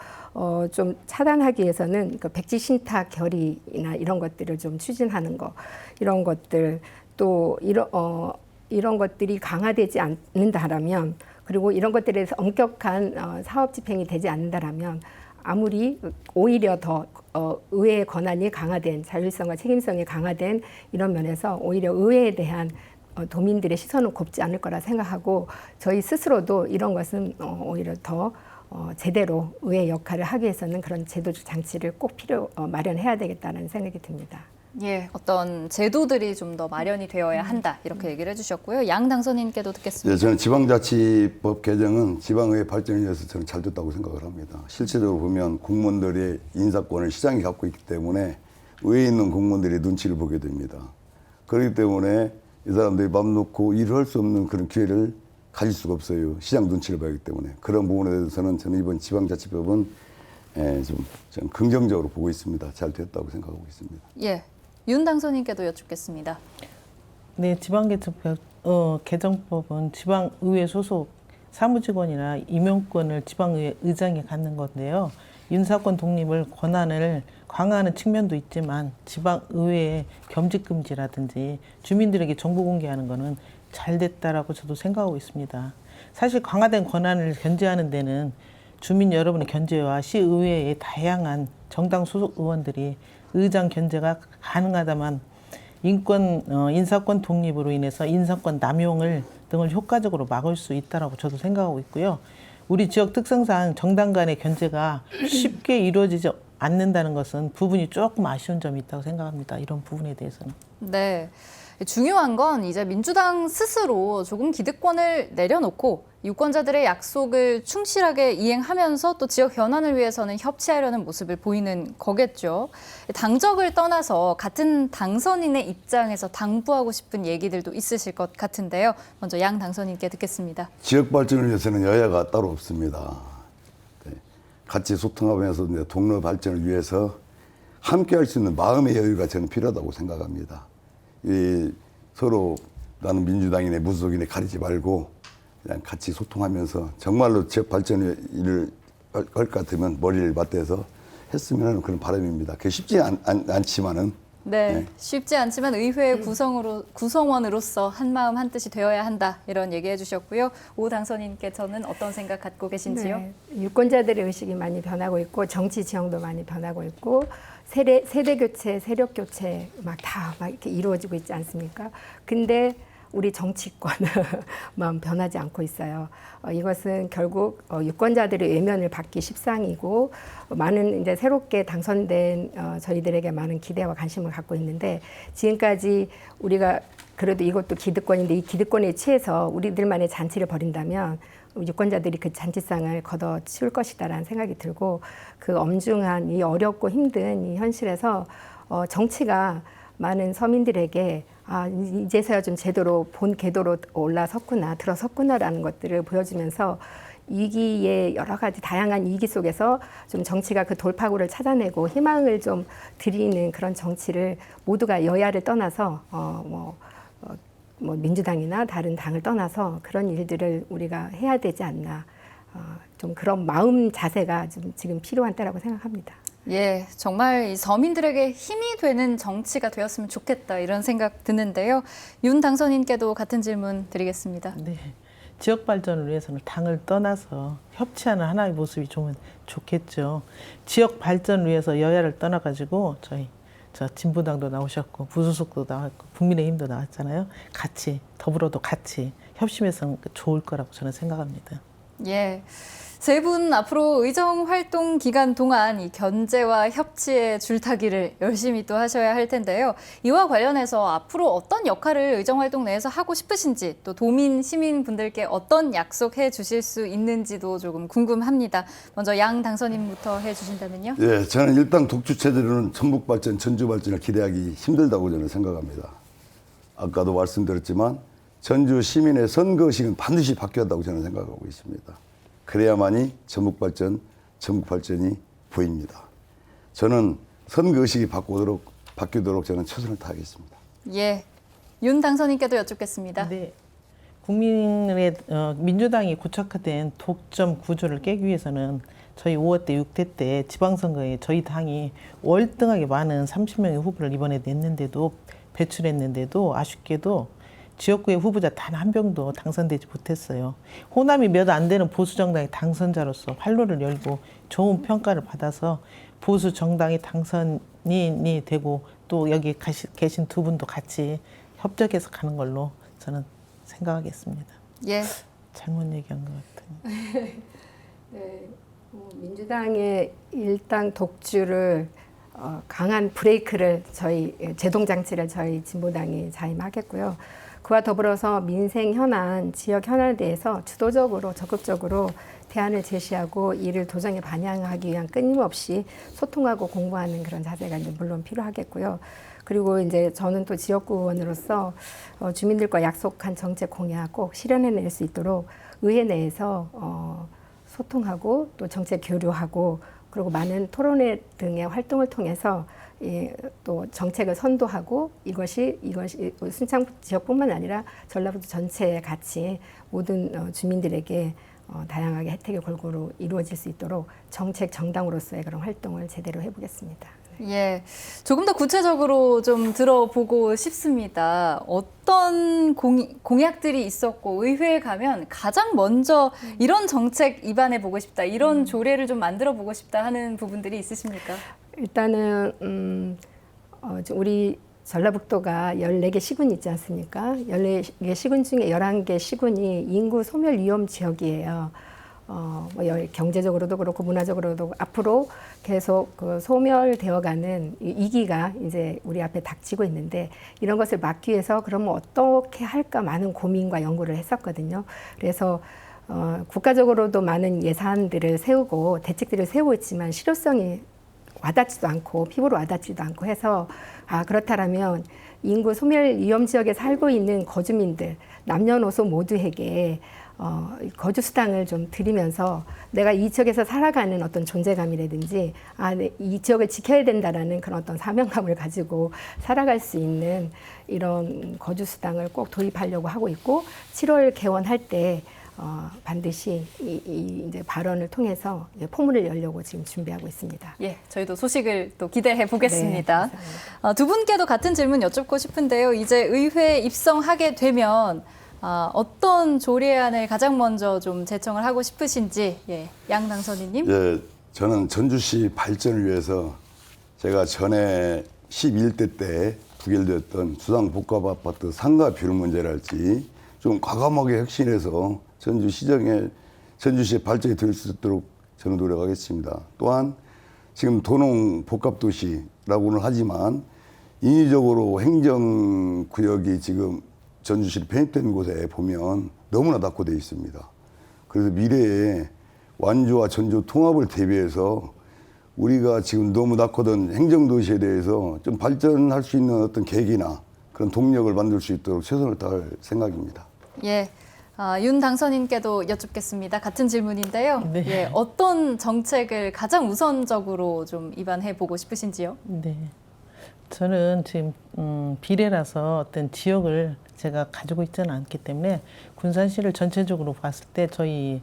좀 차단하기 위해서는 그 백지 신탁 결의나 이런 것들을 좀 추진하는 거, 이런 것들 또 이런 것들이 강화되지 않는다라면 그리고 이런 것들에 대해서 엄격한 사업 집행이 되지 않는다라면 아무리 오히려 더 의회의 권한이 강화된 자율성과 책임성이 강화된 이런 면에서 오히려 의회에 대한 도민들의 시선은 곱지 않을 거라 생각하고 저희 스스로도 이런 것은 오히려 더 제대로 의회 역할을 하기 위해서는 그런 제도적 장치를 꼭 마련해야 되겠다는 생각이 듭니다. 예, 어떤 제도들이 좀 더 마련이 되어야 한다 이렇게 얘기를 해주셨고요. 양 당선인께도 듣겠습니다. 예, 저는 지방자치법 개정은 지방의회 발전을 위해서 저는 잘 됐다고 생각을 합니다. 실제적으로 보면 공무원들의 인사권을 시장이 갖고 있기 때문에 의회에 있는 공무원들의 눈치를 보게 됩니다. 그렇기 때문에 이 사람들이 맘 놓고 일을 할 수 없는 그런 기회를 가질 수가 없어요. 시장 눈치를 봐야 하기 때문에. 그런 부분에 대해서는 저는 이번 지방자치법은 좀 긍정적으로 보고 있습니다. 잘 됐다고 생각하고 있습니다. 예, 윤 당선인께도 여쭙겠습니다. 네, 개정법은 지방의회 소속 사무직원이나 임용권을 지방의회 의장이 갖는 건데요. 인사권 독립을 권한을 강화하는 측면도 있지만 지방의회의 겸직금지라든지 주민들에게 정보 공개하는 거는 잘 됐다라고 저도 생각하고 있습니다. 사실 강화된 권한을 견제하는 데는 주민 여러분의 견제와 시의회의 다양한 정당 소속 의원들이 의장 견제가 가능하다만 인사권 독립으로 인해서 인사권 남용을 등을 효과적으로 막을 수 있다라고 저도 생각하고 있고요. 우리 지역 특성상 정당 간의 견제가 쉽게 이루어지지 않는다는 것은 부분이 조금 아쉬운 점이 있다고 생각합니다. 이런 부분에 대해서는. 네. 중요한 건 이제 민주당 스스로 조금 기득권을 내려놓고 유권자들의 약속을 충실하게 이행하면서 또 지역 현안을 위해서는 협치하려는 모습을 보이는 거겠죠. 당적을 떠나서 같은 당선인의 입장에서 당부하고 싶은 얘기들도 있으실 것 같은데요. 먼저 양 당선인께 듣겠습니다. 지역 발전을 위해서는 여야가 따로 없습니다. 네. 같이 소통하면서 동네 발전을 위해서 함께 할 수 있는 마음의 여유가 저는 필요하다고 생각합니다. 서로 나는 민주당이네 무소속이네 가리지 말고 그냥 같이 소통하면서 정말로 지역 발전에 일을 할 것 같으면 머리를 맞대서 했으면 하는 그런 바람입니다. 그게 쉽지 않지만은. 네, 쉽지 않지만 의회 구성원으로서 한마음 한뜻이 되어야 한다 이런 얘기해 주셨고요. 오 당선인께서는 어떤 생각 갖고 계신지요? 네, 유권자들의 의식이 많이 변하고 있고 정치 지형도 많이 변하고 있고 세대 교체, 세력 교체 다 이렇게 이루어지고 있지 않습니까? 근데 우리 정치권만 변하지 않고 있어요. 이것은 결국 유권자들의 외면을 받기 십상이고 많은 이제 새롭게 당선된 저희들에게 많은 기대와 관심을 갖고 있는데 지금까지 우리가 그래도 이것도 기득권인데 이 기득권에 취해서 우리들만의 잔치를 벌인다면 유권자들이 그 잔치상을 걷어치울 것이다라는 생각이 들고 그 엄중한 이 어렵고 힘든 이 현실에서 정치가 많은 서민들에게 이제서야 좀 제대로 본 궤도로 들어섰구나라는 것들을 보여주면서 위기의 여러 가지 다양한 위기 속에서 좀 정치가 그 돌파구를 찾아내고 희망을 좀 드리는 그런 정치를 모두가 여야를 떠나서 민주당이나 다른 당을 떠나서 그런 일들을 우리가 해야 되지 않나. 좀 그런 마음 자세가 좀 지금 필요한 때라고 생각합니다. 예, 정말 이 서민들에게 힘이 되는 정치가 되었으면 좋겠다 이런 생각 드는데요. 윤 당선인께도 같은 질문 드리겠습니다. 네. 지역 발전을 위해서는 당을 떠나서 협치하는 하나의 모습이 좀 좋겠죠. 지역 발전을 위해서 여야를 떠나가지고 저 진보당도 나오셨고 무소속도 나왔고 국민의힘도 나왔잖아요. 같이 더불어도 같이 협심해서 좋을 거라고 저는 생각합니다. 예. 세 분 앞으로 의정 활동 기간 동안 이 견제와 협치의 줄타기를 열심히 또 하셔야 할 텐데요. 이와 관련해서 앞으로 어떤 역할을 의정 활동 내에서 하고 싶으신지 또 도민, 시민분들께 어떤 약속해 주실 수 있는지도 조금 궁금합니다. 먼저 양 당선인부터 해 주신다면요. 예, 저는 일당 독주 체제로는 전북 발전, 전주 발전을 기대하기 힘들다고 저는 생각합니다. 아까도 말씀드렸지만 전주 시민의 선거의식은 반드시 바뀌어야 한다고 저는 생각하고 있습니다. 그래야만이 전북 발전이 보입니다. 저는 선거의식이 바뀌도록 저는 최선을 다하겠습니다. 예, 윤 당선인께도 여쭙겠습니다. 네. 국민의 민주당이 고착화된 독점 구조를 깨기 위해서는 저희 5월 때 6대 때 지방선거에 저희 당이 월등하게 많은 30명의 후보를 이번에 냈는데도 배출했는데도 아쉽게도 지역구의 후보자 단 한 명도 당선되지 못했어요. 호남이 몇 안 되는 보수 정당의 당선자로서 활로를 열고 좋은 평가를 받아서 보수 정당이 당선인이 되고 또 여기 계신 두 분도 같이 협력해서 가는 걸로 저는 생각하겠습니다. 예. 잘못 얘기한 것 같아요. 네, 민주당의 일당 독주를 강한 브레이크를 제동장치를 저희 진보당이 자임하겠고요. 그와 더불어서 민생 현안, 지역 현안에 대해서 주도적으로 적극적으로 대안을 제시하고 이를 도정에 반영하기 위한 끊임없이 소통하고 공부하는 그런 자세가 이제 물론 필요하겠고요. 그리고 이제 저는 또 지역구 의원으로서 주민들과 약속한 정책 공약 꼭 실현해낼 수 있도록 의회 내에서 소통하고 또 정책 교류하고 그리고 많은 토론회 등의 활동을 통해서 또 정책을 선도하고 이것이 순창 지역뿐만 아니라 전라북도 전체에 같이 모든 주민들에게 다양하게 혜택이 골고루 이루어질 수 있도록 정책 정당으로서의 그런 활동을 제대로 해보겠습니다. 예, 조금 더 구체적으로 좀 들어보고 싶습니다. 어떤 공약들이 있었고 의회에 가면 가장 먼저 이런 정책 입안해 보고 싶다, 이런 조례를 좀 만들어 보고 싶다 하는 부분들이 있으십니까? 일단은 우리 전라북도가 14개 시군이 있지 않습니까? 14개 시군 중에 11개 시군이 인구 소멸 위험 지역이에요. 경제적으로도 그렇고 문화적으로도 앞으로 계속 그 소멸되어가는 위기가 이제 우리 앞에 닥치고 있는데 이런 것을 막기 위해서 그러면 어떻게 할까 많은 고민과 연구를 했었거든요. 그래서 국가적으로도 많은 예산들을 세우고 대책들을 세우고 있지만 실효성이 와닿지도 않고 피부로 와닿지도 않고 해서 그렇다면 인구 소멸 위험 지역에 살고 있는 거주민들 남녀노소 모두에게 거주 수당을 좀 드리면서 내가 이 지역에서 살아가는 어떤 존재감이라든지 이 지역을 지켜야 된다라는 그런 어떤 사명감을 가지고 살아갈 수 있는 이런 거주 수당을 꼭 도입하려고 하고 있고 7월 개원할 때 반드시 이제 발언을 통해서 포문을 열려고 지금 준비하고 있습니다. 예, 저희도 소식을 또 기대해 보겠습니다. 네, 두 분께도 같은 질문 여쭙고 싶은데요. 이제 의회에 입성하게 되면 어떤 조례안을 가장 먼저 좀 제청을 하고 싶으신지, 양 당선인님. 예, 저는 전주시 발전을 위해서 제가 전에 11대 때 부결되었던 주상복합아파트 상가 비율 문제랄지 좀 과감하게 혁신해서 전주시의 발전이 될 수 있도록 저는 노력하겠습니다. 또한 지금 도농복합도시라고는 하지만 인위적으로 행정구역이 지금 전주시로 편입된 곳에 보면 너무나 낙후되어 있습니다. 그래서 미래에 완주와 전주 통합을 대비해서 우리가 지금 너무 낙후된 행정도시에 대해서 좀 발전할 수 있는 어떤 계기나 그런 동력을 만들 수 있도록 최선을 다할 생각입니다. 예. 윤 당선인께도 여쭙겠습니다. 같은 질문인데요. 네. 예, 어떤 정책을 가장 우선적으로 좀 입안해 보고 싶으신지요? 네. 저는 지금 비례라서 어떤 지역을 제가 가지고 있지는 않기 때문에 군산시를 전체적으로 봤을 때 저희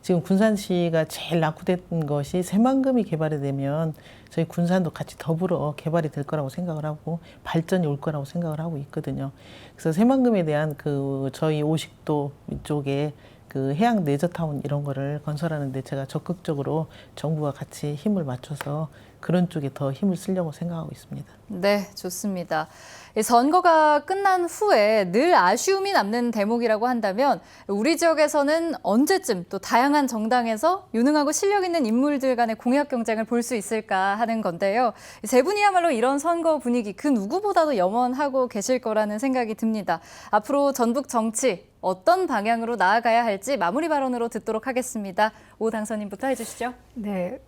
지금 군산시가 제일 낙후된 것이 새만금이 개발이 되면 저희 군산도 같이 더불어 개발이 될 거라고 생각을 하고 발전이 올 거라고 생각을 하고 있거든요. 그래서 새만금에 대한 그 저희 오식도 이쪽에 그 해양 레저타운 이런 거를 건설하는데 제가 적극적으로 정부와 같이 힘을 맞춰서 그런 쪽에 더 힘을 쓰려고 생각하고 있습니다. 네, 좋습니다. 이 선거가 끝난 후에 늘 아쉬움이 남는 대목이라고 한다면 우리 지역에서는 언제쯤 또 다양한 정당에서 유능하고 실력 있는 인물들 간의 공약 경쟁을 볼 수 있을까 하는 건데요. 세 분이야말로 이런 선거 분위기 그 누구보다도 염원하고 계실 거라는 생각이 듭니다. 앞으로 전북 정치 어떤 방향으로 나아가야 할지 마무리 발언으로 듣도록 하겠습니다. 오 당선인부터 해주시죠. 네.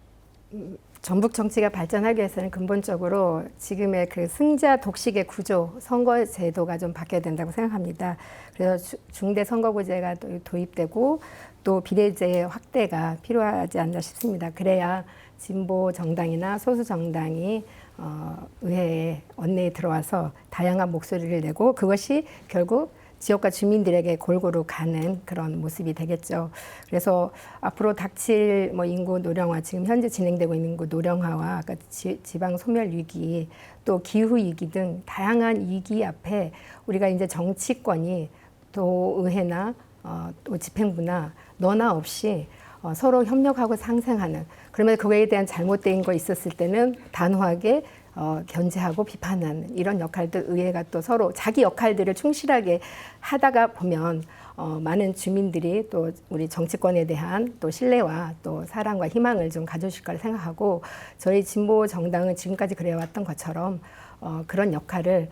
전북 정치가 발전하기 위해서는 근본적으로 지금의 그 승자 독식의 구조, 선거 제도가 좀 바뀌어야 된다고 생각합니다. 그래서 중대 선거구제가 도입되고 또 비례제 확대가 필요하지 않나 싶습니다. 그래야 진보 정당이나 소수 정당이 의회에 원내에 들어와서 다양한 목소리를 내고 그것이 결국 지역과 주민들에게 골고루 가는 그런 모습이 되겠죠. 그래서 앞으로 닥칠 인구 노령화, 지금 현재 진행되고 있는 인구 노령화와 아까 지방 소멸 위기, 또 기후 위기 등 다양한 위기 앞에 우리가 이제 정치권이 도의회나 또 집행부나 너나 없이 서로 협력하고 상생하는, 그러면 그거에 대한 잘못된 거 있었을 때는 단호하게 견제하고 비판하는 이런 역할들, 의회가 또 서로 자기 역할들을 충실하게 하다가 보면 많은 주민들이 또 우리 정치권에 대한 또 신뢰와 또 사랑과 희망을 좀 가져주실 거라 생각하고, 저희 진보 정당은 지금까지 그래왔던 것처럼 그런 역할을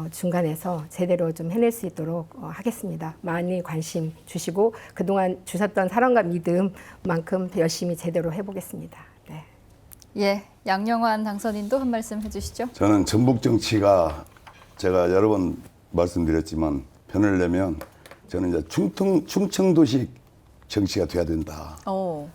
중간에서 제대로 좀 해낼 수 있도록 하겠습니다. 많이 관심 주시고 그동안 주셨던 사랑과 믿음만큼 열심히 제대로 해보겠습니다. 네. 예, 양영환 당선인도 한 말씀 해주시죠. 저는 전북 정치가 제가 여러 번 말씀드렸지만 변을 내면 저는 이제 충청도식 정치가 돼야 된다.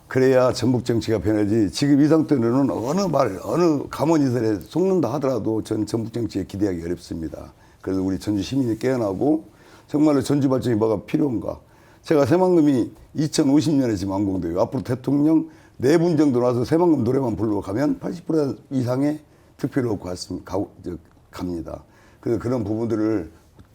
그래야 전북 정치가 변하지. 지금 이 상태로는 어느 감언이설에 속는다 하더라도 전 전북 정치에 기대하기 어렵습니다. 그래서 우리 전주 시민이 깨어나고 정말로 전주 발전이 뭐가 필요한가. 제가 새만금이 2050년에 지금 완공돼요. 앞으로 대통령 4분 정도 나와서 새만금 노래만 부르고 가면 80% 이상의 득표를 얻고 갑니다. 그래서 그런 부분들을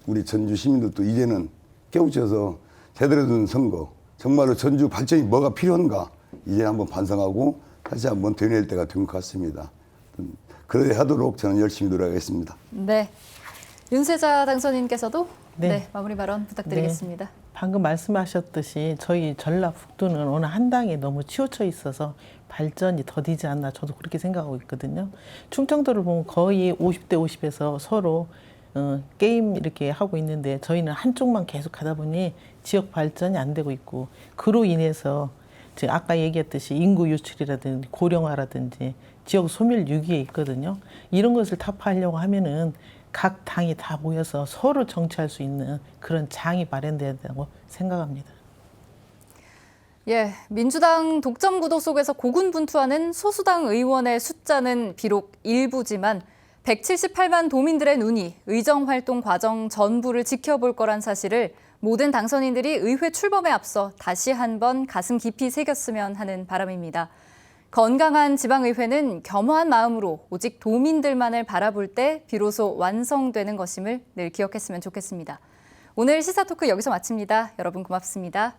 우리 전주 시민들도 이제는 깨우쳐서 제대로 된 선거, 정말로 전주 발전이 뭐가 필요한가 이제 한번 반성하고 다시 한번 되뇌일 때가 된 것 같습니다. 그러게 하도록 저는 열심히 노력하겠습니다. 네, 윤세자 당선인께서도 네. 마무리 발언 부탁드리겠습니다. 방금 말씀하셨듯이 저희 전라북도는 어느 한 당에 너무 치우쳐 있어서 발전이 더디지 않나 저도 그렇게 생각하고 있거든요. 충청도를 보면 거의 50대 50에서 서로 게임 이렇게 하고 있는데 저희는 한쪽만 계속 가다 보니 지역 발전이 안 되고 있고, 그로 인해서 제가 아까 얘기했듯이 인구 유출이라든지 고령화라든지 지역 소멸 위기에 있거든요. 이런 것을 타파하려고 하면은 각 당이 다 모여서 서로 정치할 수 있는 그런 장이 마련돼야 된다고 생각합니다. 예, 민주당 독점 구도 속에서 고군분투하는 소수당 의원의 숫자는 비록 일부지만 178만 도민들의 눈이 의정활동 과정 전부를 지켜볼 거란 사실을 모든 당선인들이 의회 출범에 앞서 다시 한번 가슴 깊이 새겼으면 하는 바람입니다. 건강한 지방의회는 겸허한 마음으로 오직 도민들만을 바라볼 때 비로소 완성되는 것임을 늘 기억했으면 좋겠습니다. 오늘 시사토크 여기서 마칩니다. 여러분 고맙습니다.